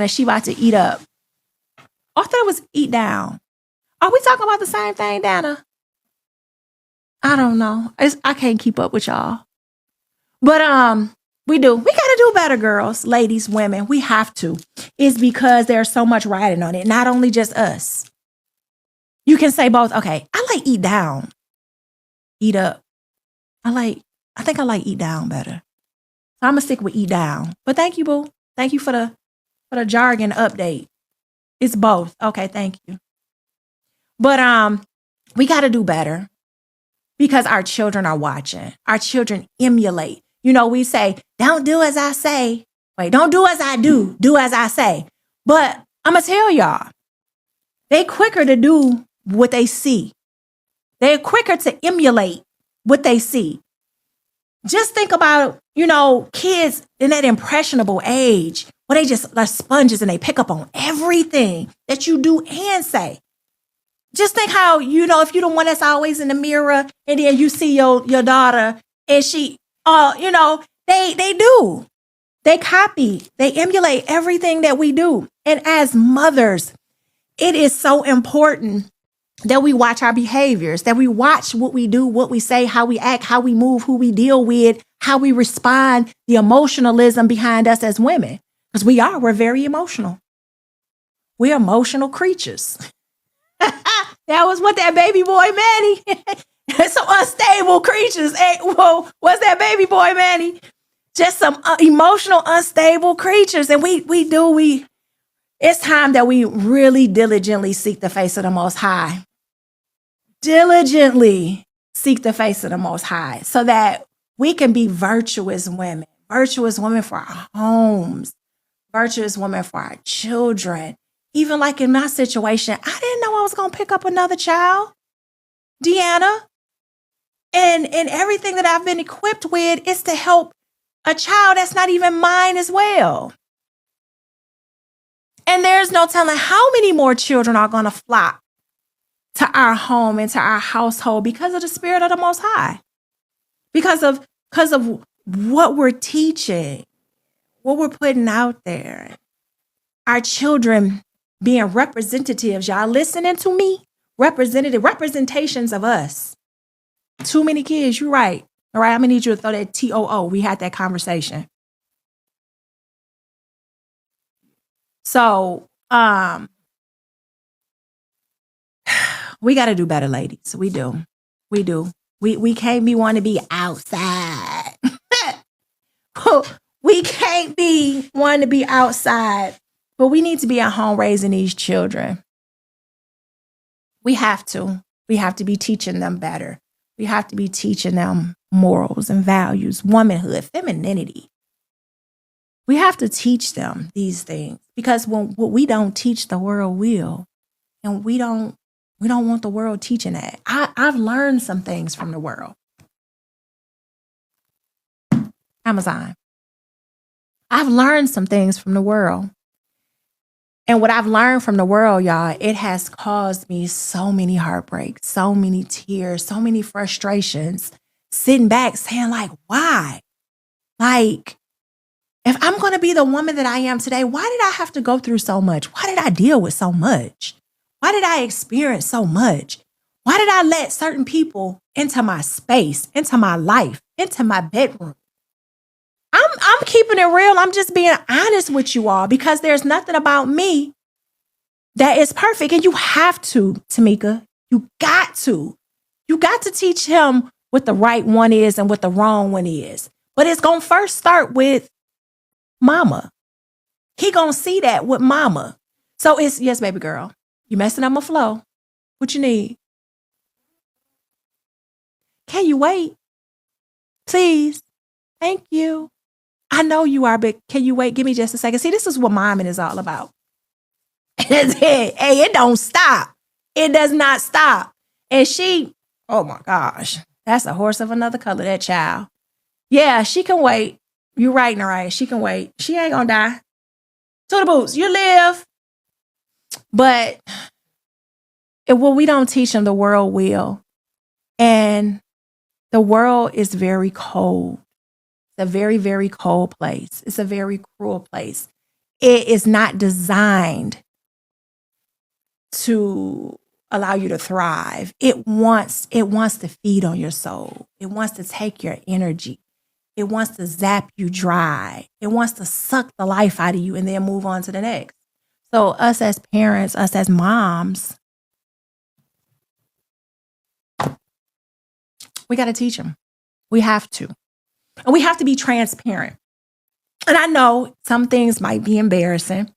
She about to eat up. I thought it was eat down. Are we talking about the same thing, Dana? I don't know. I can't keep up with y'all. But we do. We gotta do better, girls, ladies, women. We have to. It's because there's so much riding on it. Not only just us. You can say both. Okay, I like eat down. Eat up. I think I like eat down better. So I'm gonna stick with eat down. But thank you, boo. Thank you for the jargon update. It's both. Okay, thank you. But we gotta do better because our children are watching. Our children emulate. You know, we say, don't do as I say. Wait, don't do as I do. Do as I say. But I'm gonna tell y'all, they quicker to do what they see. They're quicker to emulate what they see. Just think about, you know, kids in that impressionable age where they just like sponges and they pick up on everything that you do and say. Just think how, you know, if you're the one that's always in the mirror and then you see your daughter and she, you know, they do. They copy. They emulate everything that we do. And as mothers, it is so important that we watch our behaviors, that we watch what we do, what we say, how we act, how we move, who we deal with, how we respond, the emotionalism behind us as women. Because we're very emotional. We're emotional creatures. That was what that baby boy Manny. Some unstable creatures. Hey, whoa, what's that baby boy Manny? Just some emotional, unstable creatures. And it's time that we really diligently seek the face of the Most High. Diligently seek the face of the Most High so that we can be virtuous women for our homes, virtuous women for our children. Even like in my situation, I didn't know I was going to pick up another child, Deanna. And everything that I've been equipped with is to help a child that's not even mine as well. And there's no telling how many more children are going to flock to our home and to our household because of the Spirit of the Most High. Because of what we're teaching, what we're putting out there. Our children being representatives, y'all listening to me? Representations of us. Too many kids, you're right. All right, I'm going to need you to throw that TOO. We had that conversation. So, we got to do better, ladies. We do. We can't be wanting to be outside. We can't be wanting to be outside, but we need to be at home raising these children. We have to be teaching them better. We have to be teaching them morals and values, womanhood, femininity. We have to teach them these things because when what we don't teach, the world will. And we don't want the world teaching that. I've learned some things from the world. Amazon. I've learned some things from the world. And what I've learned from the world, y'all, it has caused me so many heartbreaks, so many tears, so many frustrations, sitting back saying like, why? Like, if I'm going to be the woman that I am today, why did I have to go through so much? Why did I deal with so much? Why did I experience so much? Why did I let certain people into my space, into my life, into my bedroom? I'm keeping it real. I'm just being honest with you all because there's nothing about me that is perfect. And you have to, Tamika, you got to teach him what the right one is and what the wrong one is. But it's going to first start with mama. He going to see that with mama. So it's, yes, baby girl, you messing up my flow. What you need? Can you wait? Please. Thank you. I know you are, but can you wait? Give me just a second. See, this is what momming is all about. Hey, it don't stop. It does not stop. And she, oh my gosh, that's a horse of another color, that child. Yeah, she can wait. You're right, Naraya. She can wait. She ain't gonna die. To the boots, you live. But we don't teach them, the world will. And the world is very cold. It's a very, very cold place. It's a very cruel place. It is not designed to allow you to thrive. It wants to feed on your soul. It wants to take your energy. It wants to zap you dry. It wants to suck the life out of you and then move on to the next. So us as parents, us as moms, we got to teach them. We have to. And we have to be transparent. And I know some things might be embarrassing,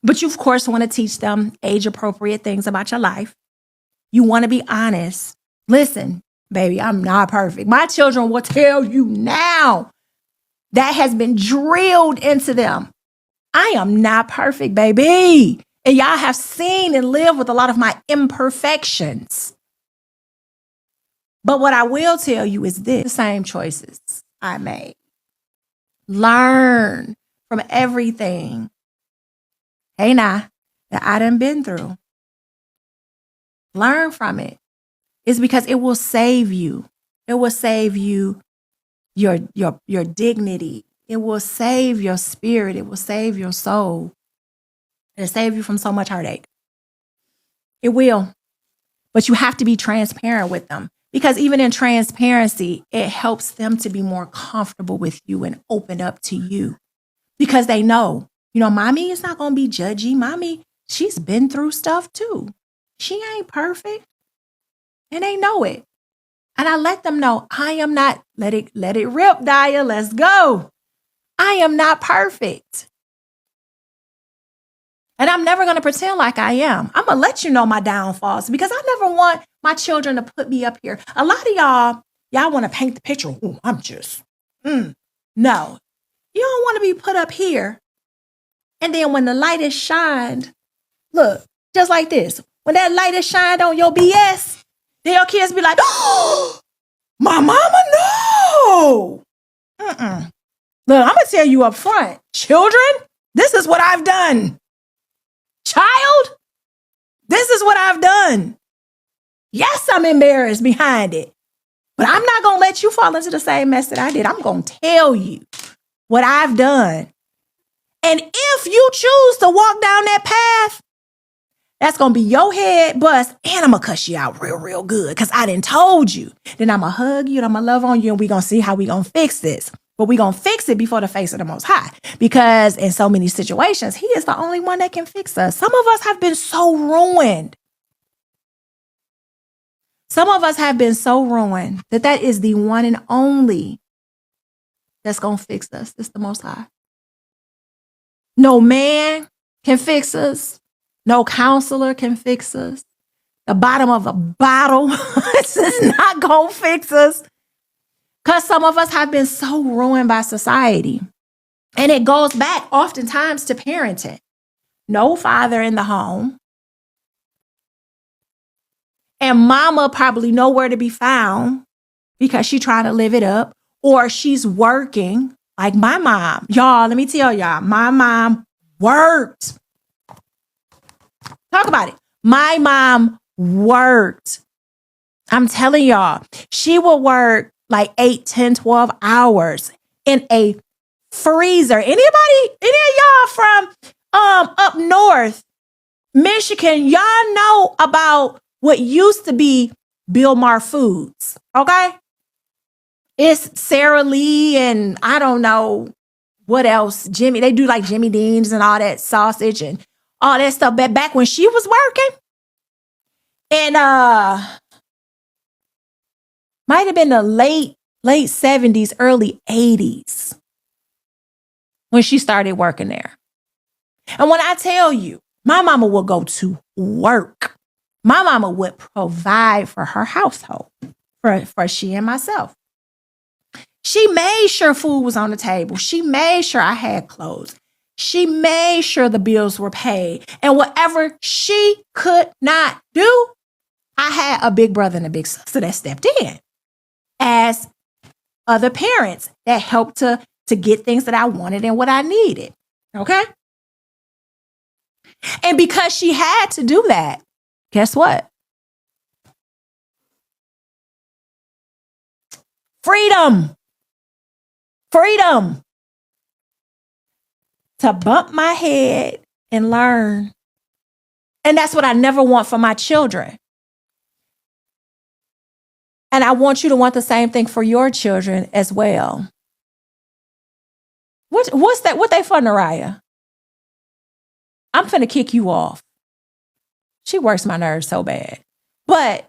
but you, of course, want to teach them age-appropriate things about your life. You want to be honest. Listen, baby, I'm not perfect. My children will tell you now. That has been drilled into them. I am not perfect, baby. And y'all have seen and lived with a lot of my imperfections. But what I will tell you is this: the same choices I made. Learn from everything. Hey, now, that I done been through. Learn from it. It's because it will save you. It will save you your dignity. It will save your spirit. It will save your soul. It'll save you from so much heartache. It will. But you have to be transparent with them. Because even in transparency, it helps them to be more comfortable with you and open up to you. Because they know, mommy is not going to be judgy. Mommy, she's been through stuff too. She ain't perfect. And they know it. And I let them know, I am not, let it rip, Daya, let's go. I am not perfect. And I'm never going to pretend like I am. I'm going to let you know my downfalls because I never want my children to put me up here. A lot of y'all want to paint the picture. Ooh, I'm just, no. You don't want to be put up here. And then when the light is shined, look, just like this. When that light is shined on your BS, then your kids be like, oh, my mama, no. Look, I'm going to tell you up front, children, this is what I've done. Child, this is what I've done. Yes, I'm embarrassed behind it, but I'm not going to let you fall into the same mess that I did. I'm going to tell you what I've done. And if you choose to walk down that path, that's going to be your head bust, and I'm going to cuss you out real, real good because I done told you. Then I'm going to hug you and I'm going to love on you, and we're going to see how we're going to fix this. But we're going to fix it before the face of the Most High, because in so many situations, He is the only one that can fix us. Some of us have been so ruined. Some of us have been so ruined that is the one and only that's going to fix us. It's the Most High. No man can fix us. No counselor can fix us. The bottom of a bottle is not going to fix us. Because some of us have been so ruined by society. And it goes back oftentimes to parenting. No father in the home. And mama probably nowhere to be found because she's trying to live it up. Or she's working like my mom. Y'all, let me tell y'all, my mom worked. Talk about it. My mom worked. I'm telling y'all, she will work like 8, 10, 12 hours in a freezer. Any of y'all from up north, Michigan, y'all know about what used to be Bilmar Foods, okay? It's Sara Lee and I don't know what else. They do like Jimmy Dean's and all that sausage and all that stuff. But back when she was working, and might have been the late 70s, early 80s when she started working there. And when I tell you, my mama would go to work. My mama would provide for her household, for she and myself. She made sure food was on the table. She made sure I had clothes. She made sure the bills were paid. And whatever she could not do, I had a big brother and a big sister that stepped in as other parents that helped to get things that I wanted and what I needed. Okay? And because she had to do that, guess what? Freedom. Freedom to bump my head and learn. And that's what I never want for my children. And I want you to want the same thing for your children as well. What's that? What they for, Naraya? I'm finna kick you off. She works my nerves so bad. But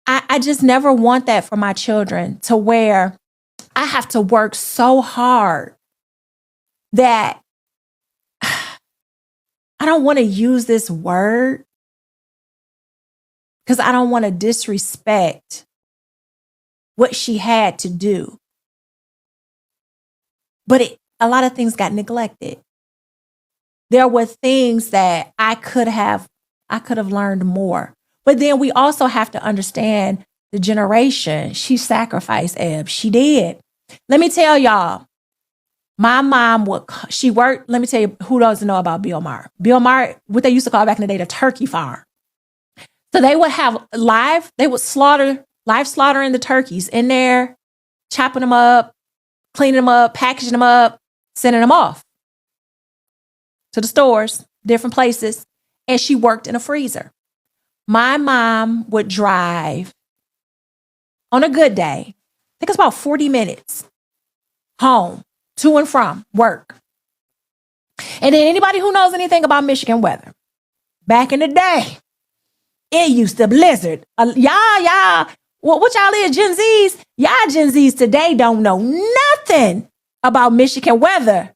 I just never want that for my children, to where I have to work so hard that I don't want to use this word because I don't want to disrespect what she had to do. But a lot of things got neglected. There were things that I could have learned more. But then we also have to understand the generation. She sacrificed, Eb. She did. Let me tell y'all, my mom she worked, let me tell you who doesn't know about Bill Maher. Bill Maher, what they used to call back in the day, the turkey farm. So they would have live slaughtering the turkeys in there, chopping them up, cleaning them up, packaging them up, sending them off to the stores, different places. And she worked in a freezer. My mom would drive on a good day, I think it's about 40 minutes home, to and from work. And then anybody who knows anything about Michigan weather, back in the day, it used to blizzard. Y'all, what y'all is, Gen Zs? Y'all Gen Zs today don't know nothing about Michigan weather.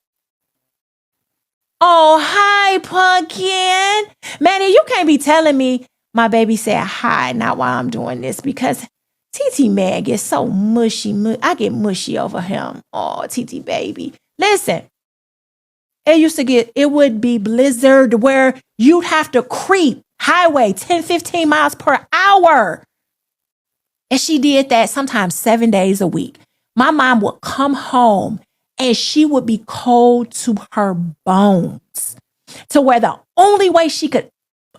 Oh, hi, Pumpkin. Manny, you can't be telling me my baby said hi, not while I'm doing this, because TT man gets so mushy. I get mushy over him. Oh, TT baby. Listen, it would be blizzard where you'd have to creep highway 10, 15 miles per hour. And she did that sometimes 7 days a week. My mom would come home and she would be cold to her bones, to where the only way she could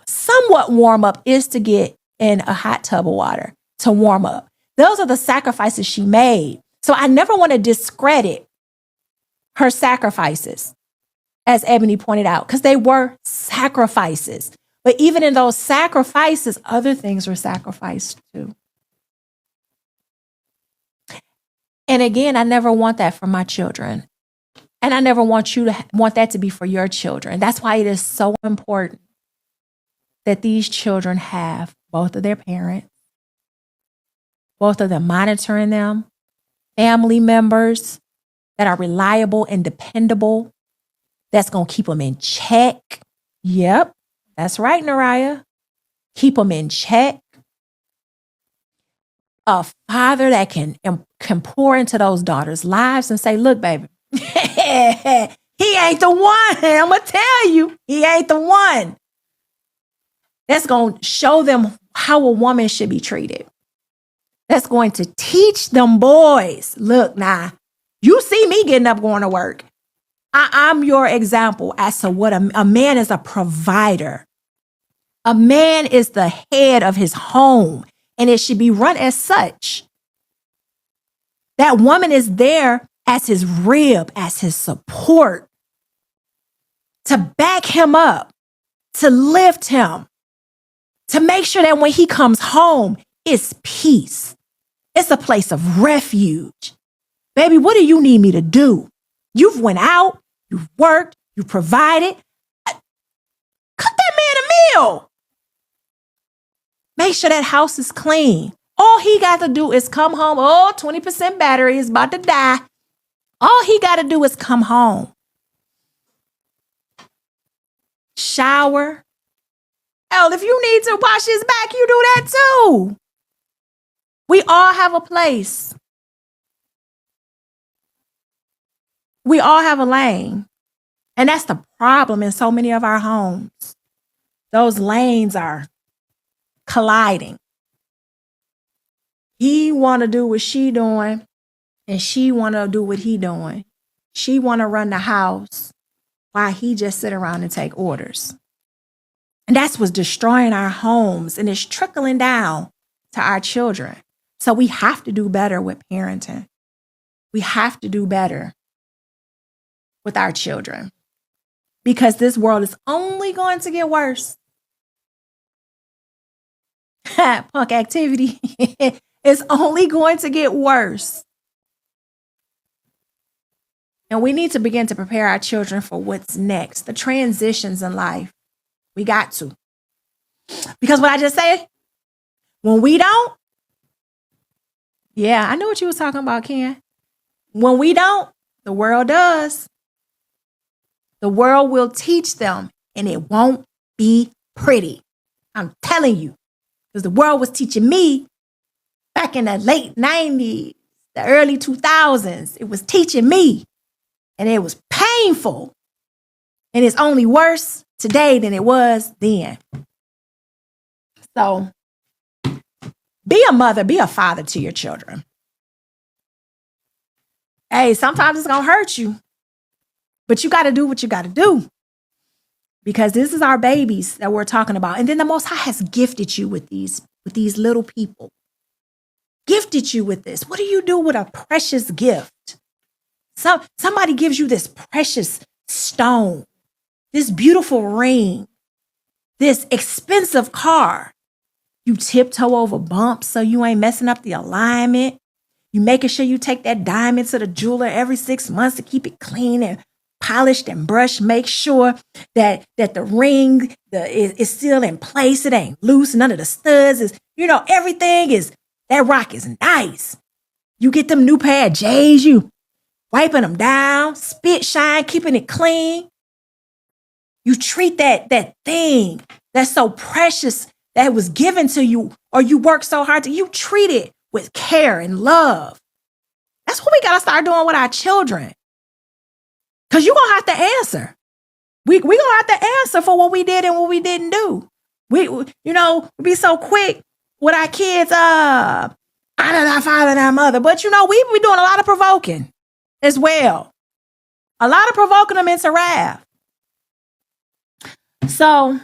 somewhat warm up is to get in a hot tub of water to warm up. Those are the sacrifices she made. So I never want to discredit her sacrifices, as Ebony pointed out, because they were sacrifices. But even in those sacrifices, other things were sacrificed too. And again, I never want that for my children. And I never want you to want that to be for your children. That's why it is so important that these children have both of their parents, both of them monitoring them, family members that are reliable and dependable, that's going to keep them in check. Yep, that's right, Naraya. Keep them in check. A father that can pour into those daughters' lives and say, look, baby, he ain't the one. I'm going to tell you, he ain't the one. That's going to show them how a woman should be treated. That's going to teach them boys, look, now, you see me getting up going to work. I'm your example as to what a man is. A provider. A man is the head of his home, and it should be run as such. That woman is there as his rib, as his support, to back him up, to lift him, to make sure that when he comes home, it's peace. It's a place of refuge. Baby, what do you need me to do? You've went out, you've worked, you provided. Cook that man a meal. Make sure that house is clean. All he got to do is come home. Oh, 20% battery is about to die. All he got to do is come home. Shower. Hell, if you need to wash his back, you do that too. We all have a place. We all have a lane. And that's the problem in so many of our homes. Those lanes are colliding. He want to do what she doing, and she want to do what he doing. She want to run the house while he just sit around and take orders. And that's what's destroying our homes, and it's trickling down to our children. So we have to do better with parenting. We have to do better with our children, because this world is only going to get worse. Punk activity is only going to get worse. And we need to begin to prepare our children for what's next, the transitions in life. We got to. Because what I just said, when we don't, yeah, I know what you was talking about, Ken. When we don't, the world does. The world will teach them, and it won't be pretty. I'm telling you, because the world was teaching me back in the late 90s, the early 2000s. It was teaching me, and it was painful. And it's only worse today than it was then. So be a mother, be a father to your children. Hey, sometimes it's going to hurt you, but you got to do what you got to do, because this is our babies that we're talking about. And then the Most High has gifted you with these little people. Gifted you with this. What do you do with a precious gift? Somebody gives you this precious stone, this beautiful ring, this expensive car. You tiptoe over bumps so you ain't messing up the alignment. You making sure you take that diamond to the jeweler every 6 months to keep it clean and polished and brushed. Make sure that the ring is still in place. It ain't loose. None of the studs is, everything is, that rock is nice. You get them new pair of J's, you wiping them down, spit shine, keeping it clean. You treat that thing that's so precious that was given to you, or you work so hard to, you treat it with care and love. That's what we got to start doing with our children. Because you're going to have to answer. We're going to have to answer for what we did and what we didn't do. We be so quick with our kids, honor thy father and thy mother. But, we be doing a lot of provoking as well. A lot of provoking them into wrath. So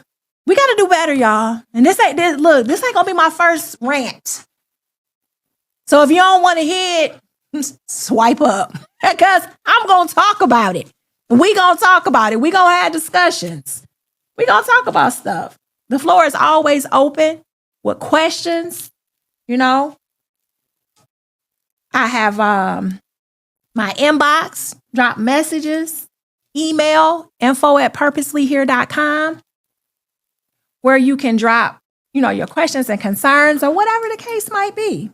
we got to do better, y'all. And this ain't going to be my first rant. So if you don't want to hear it, swipe up, because I'm going to talk about it. We going to talk about it. We going to have discussions. We going to talk about stuff. The floor is always open with questions. I have my inbox, drop messages, email, info@purposelyhere.com, where you can drop, your questions and concerns or whatever the case might be.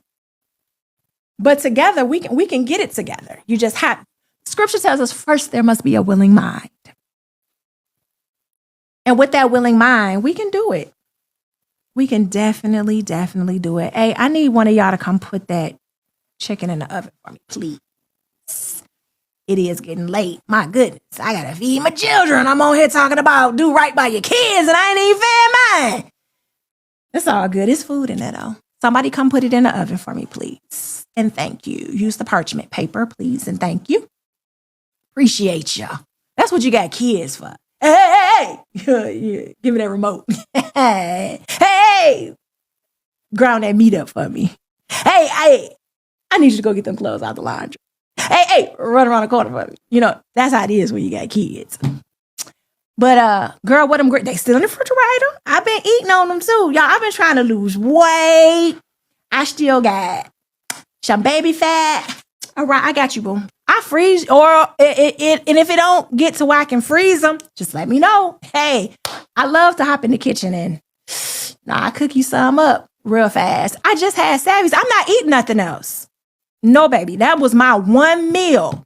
But together, we can get it together. You just have, Scripture tells us first there must be a willing mind. And with that willing mind, we can do it. We can definitely do it. Hey, I need one of y'all to come put that chicken in the oven for me, please. It is getting late. My goodness, I got to feed my children. I'm on here talking about do right by your kids, and I ain't even fed mine. It's all good. It's food in there, though. Somebody come put it in the oven for me, please. And thank you. Use the parchment paper, please, and thank you. Appreciate you. That's what you got kids for. Hey! Yeah, give me that remote. Hey! Ground that meat up for me. Hey! I need you to go get them clothes out the laundry. Hey! Run around the corner for me. That's how it is when you got kids. But, girl, what them great? They still in the refrigerator. I've been eating on them too. Y'all, I've been trying to lose weight. I still got some baby fat. All right, I got you, boo. I freeze, and if it don't get to where I can freeze them, just let me know. Hey, I love to hop in the kitchen and I cook you some up real fast. I just had Savvy's. I'm not eating nothing else. No, baby. That was my one meal.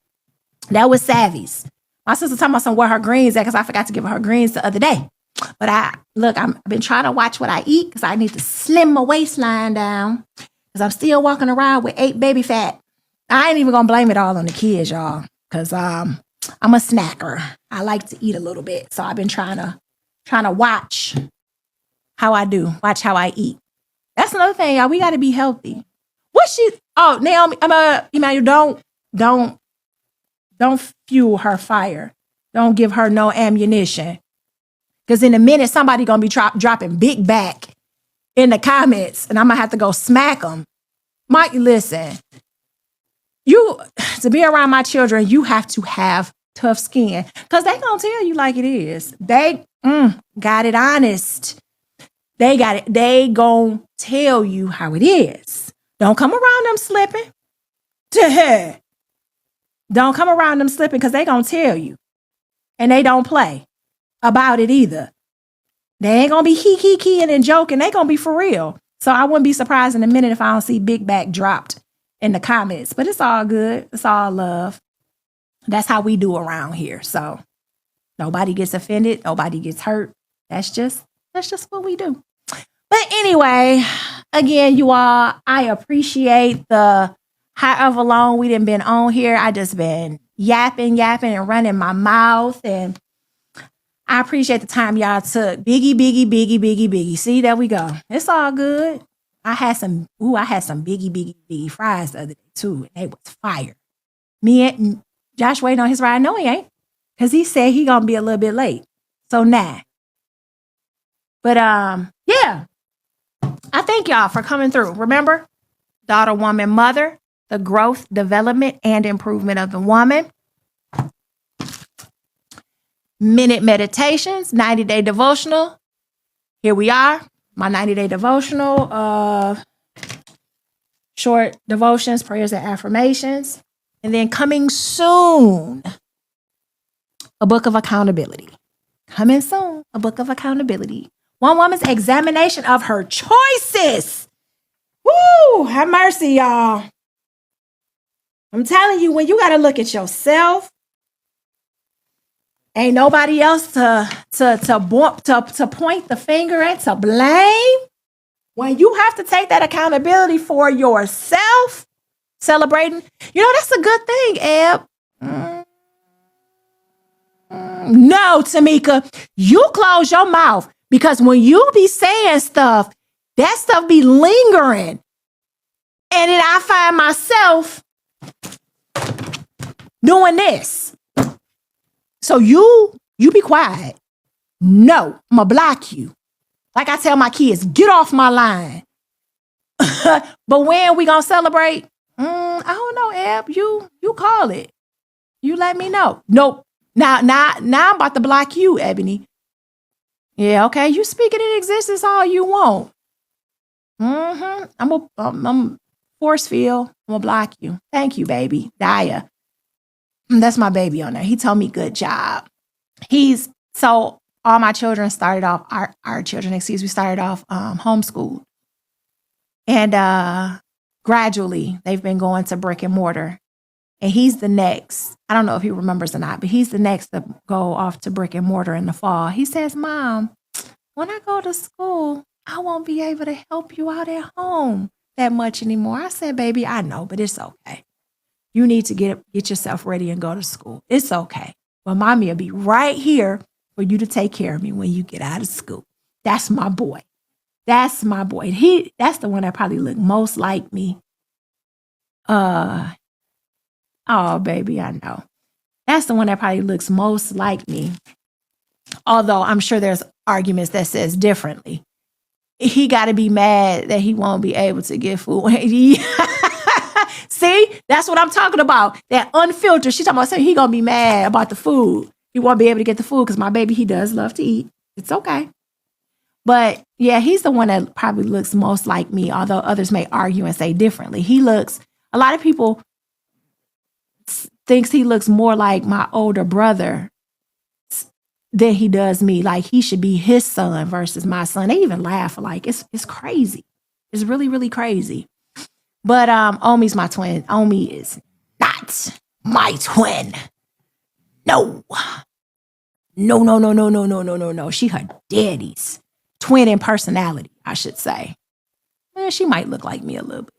That was Savvy's. My sister told me where her greens at, because I forgot to give her her greens the other day. But I've been trying to watch what I eat, because I need to slim my waistline down, because I'm still walking around with 8 baby fat. I ain't even going to blame it all on the kids, y'all, because I'm a snacker. I like to eat a little bit. So I've been trying to watch how I do, watch how I eat. That's another thing, y'all. We got to be healthy. Naomi, Emmanuel, don't fuel her fire. Don't give her no ammunition. Because in a minute, somebody going to be dropping big back in the comments, and I'm going to have to go smack them. Mike, listen, to be around my children, you have to have tough skin. Because they going to tell you like it is. They got it honest. They got it. They going to tell you how it is. Don't come around them slipping. Don't come around them slipping because they going to tell you. And they don't play about it either. They ain't going to be keying and joking. They going to be for real. So I wouldn't be surprised in a minute if I don't see big back dropped in the comments. But it's all good. It's all love. That's how we do around here. So nobody gets offended. Nobody gets hurt. That's just what we do. But anyway, again, you all, I appreciate the however long we done been on here. I just been yapping and running my mouth. And I appreciate the time y'all took. Biggie. See, there we go. It's all good. I had some biggie fries the other day too. And they was fire. Me and Josh waiting on his ride. No, he ain't. Because he said he gonna be a little bit late. So nah. But yeah. I thank y'all for coming through. Remember, daughter, woman, mother, the growth, development, and improvement of the woman. Minute meditations, 90-day devotional. Here we are, my 90-day devotional of short devotions, prayers, and affirmations. And then coming soon, a book of accountability. Coming soon, a book of accountability. One woman's examination of her choices. Woo! Have mercy, y'all. I'm telling you, when you got to look at yourself, ain't nobody else to point the finger at, to blame. When you have to take that accountability for yourself, celebrating, that's a good thing, Eb. No, Tamika, you close your mouth. Because when you be saying stuff, that stuff be lingering. And then I find myself doing this. So you be quiet. No, I'm going to block you. Like I tell my kids, get off my line. But when we going to celebrate? I don't know, Eb. You call it. You let me know. Nope. Now I'm about to block you, Ebony. Yeah, okay. You speak it in existence all you want. I'm force field. I'm gonna block you. Thank you, baby. Daya. That's my baby on there. He told me good job. So all my children started off, our children, started off homeschooled. And gradually they've been going to brick and mortar. And he's the next. I don't know if he remembers or not, but he's the next to go off to brick and mortar in the fall. He says, Mom, when I go to school, I won't be able to help you out at home that much anymore. I said, baby, I know, but it's okay. You need to get yourself ready and go to school. It's okay. But mommy will be right here for you to take care of me when you get out of school. That's my boy. That's my boy. That's the one that probably looked most like me. Oh, baby, I know. That's the one that probably looks most like me. Although I'm sure there's arguments that says differently. He got to be mad that he won't be able to get food. See, that's what I'm talking about. That unfiltered. She's talking about saying he going to be mad about the food. He won't be able to get the food because my baby, he does love to eat. It's okay. But yeah, he's the one that probably looks most like me, although others may argue and say differently. A lot of people thinks he looks more like my older brother than he does me. Like he should be his son versus my son. They even laugh. Like it's crazy. It's really, really crazy. But Omi's my twin. Omi is not my twin. No. No. She her daddy's twin in personality, I should say. She might look like me a little bit.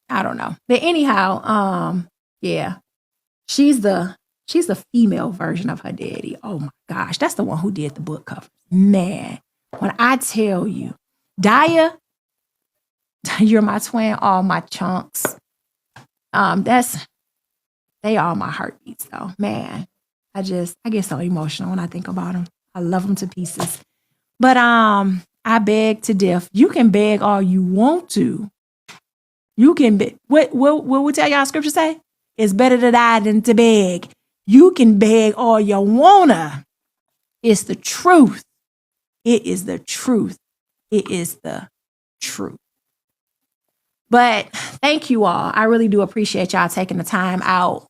I don't know. But anyhow, yeah. She's the female version of her daddy. Oh my gosh. That's the one who did the book cover. Man, when I tell you, Daya, you're my twin, all my chunks. They all my heartbeats though. Man, I get so emotional when I think about them. I love them to pieces. But I beg to differ. You can beg all you want to. You can beg. What we tell y'all scripture say? It's better to die than to beg. You can beg all you wanna. It's the truth. It is the truth. It is the truth. But thank you all. I really do appreciate y'all taking the time out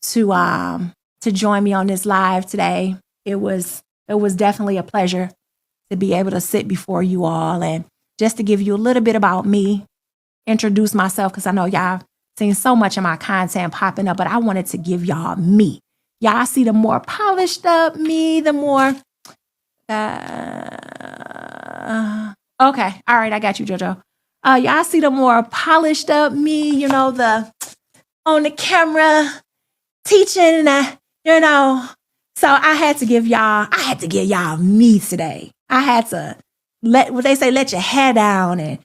to join me on this live today. It was definitely a pleasure to be able to sit before you all and just to give you a little bit about me, introduce myself, because I know y'all seen so much of my content popping up, but I wanted to give y'all me. Y'all see the more polished up me, the more okay. All right, I got you, JoJo. Y'all see the more polished up me, you know, the on the camera teaching, you know. So I had to give y'all me today. I had to let your hair down, and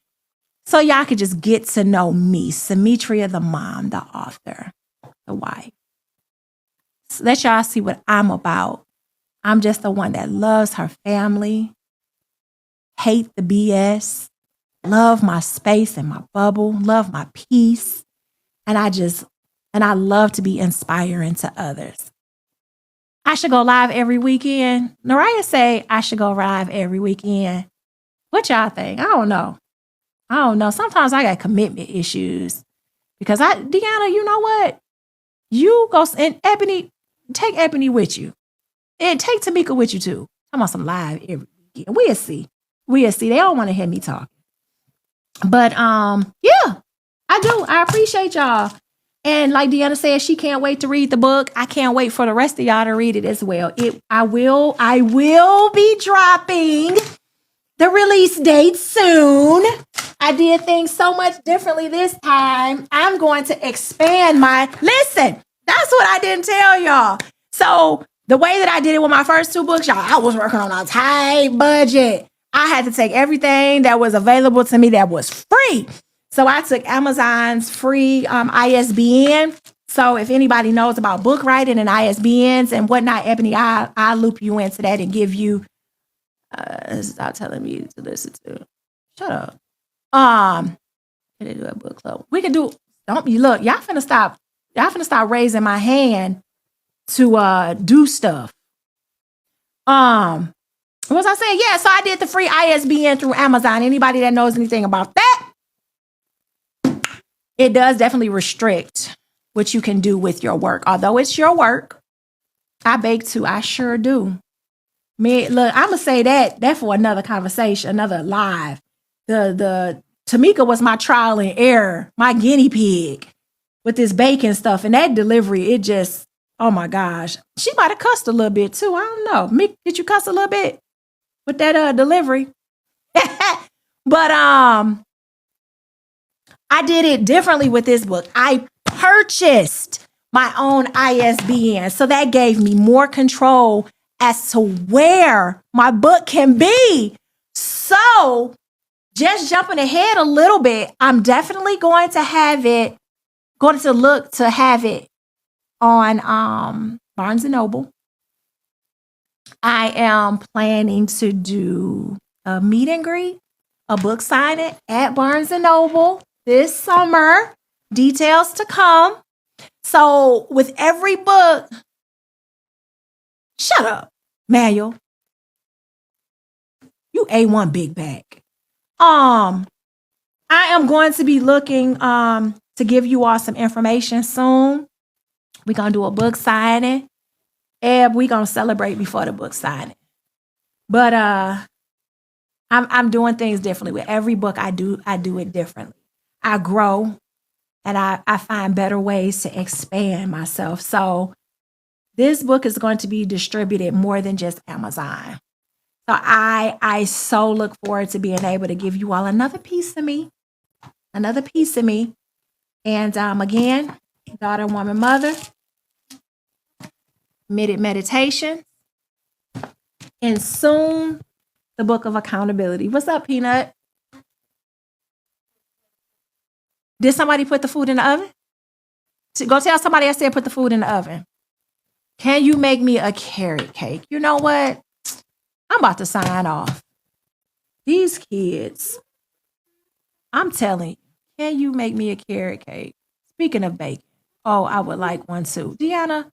so y'all could just get to know me, Symetria, the mom, the author, the wife. So let y'all see what I'm about. I'm just the one that loves her family, hate the BS, love my space and my bubble, love my peace. And I love to be inspiring to others. I should go live every weekend. Naraya say I should go live every weekend. What y'all think? I don't know. Sometimes I got commitment issues because Deanna, you know what? You go, and Ebony, take Ebony with you. And take Tamika with you too. I'm on some live every weekend. We'll see. They don't want to hear me talk. But yeah, I do. I appreciate y'all. And like Deanna said, she can't wait to read the book. I can't wait for the rest of y'all to read it as well. I will be dropping the release date soon. I did things so much differently this time. I'm going to expand listen, that's what I didn't tell y'all. So the way that I did it with my first two books, y'all, I was working on a tight budget. I had to take everything that was available to me that was free. So I took Amazon's free ISBN. So if anybody knows about book writing and ISBNs and whatnot, Ebony, I'll loop you into that and give you, stop telling me to listen to. Shut up. Can they do a book club? We can do, don't you look, y'all finna stop raising my hand to do stuff. What was I saying? Yeah, so I did the free ISBN through Amazon. Anybody that knows anything about that, it does definitely restrict what you can do with your work. Although it's your work, I bake too. I sure do. Me, look, I'm gonna say that for another conversation, another live. The Tamika was my trial and error, my guinea pig with this baking stuff, and that delivery, it just, oh my gosh, she might have cussed a little bit too. I don't know. Mick, did you cuss a little bit with that delivery? But I did it differently with this book. I purchased my own ISBN, so that gave me more control as to where my book can be. So just jumping ahead a little bit, I'm definitely going to have it on Barnes & Noble. I am planning to do a meet and greet, a book signing at Barnes & Noble this summer. Details to come. So with every book, shut up, Manuel. You A1 big bag. I am going to be looking to give you all some information soon. We're gonna do a book signing. And we're gonna celebrate before the book signing. But I'm doing things differently. With every book I do it differently. I grow and I find better ways to expand myself. So this book is going to be distributed more than just Amazon. So I so look forward to being able to give you all another piece of me. And again, daughter, woman, mother, meditation, and soon the book of accountability. What's up, Peanut? Did somebody put the food in the oven? Go tell somebody I said put the food in the oven. Can you make me a carrot cake? You know what? I'm about to sign off. These kids, I'm telling you, can you make me a carrot cake? Speaking of bacon, oh, I would like one too. Deanna,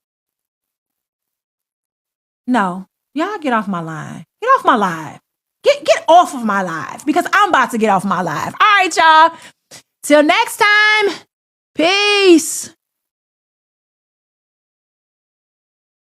no, y'all get off my line. Get off my live. Get off of my live because I'm about to get off my live. All right, y'all. Till next time.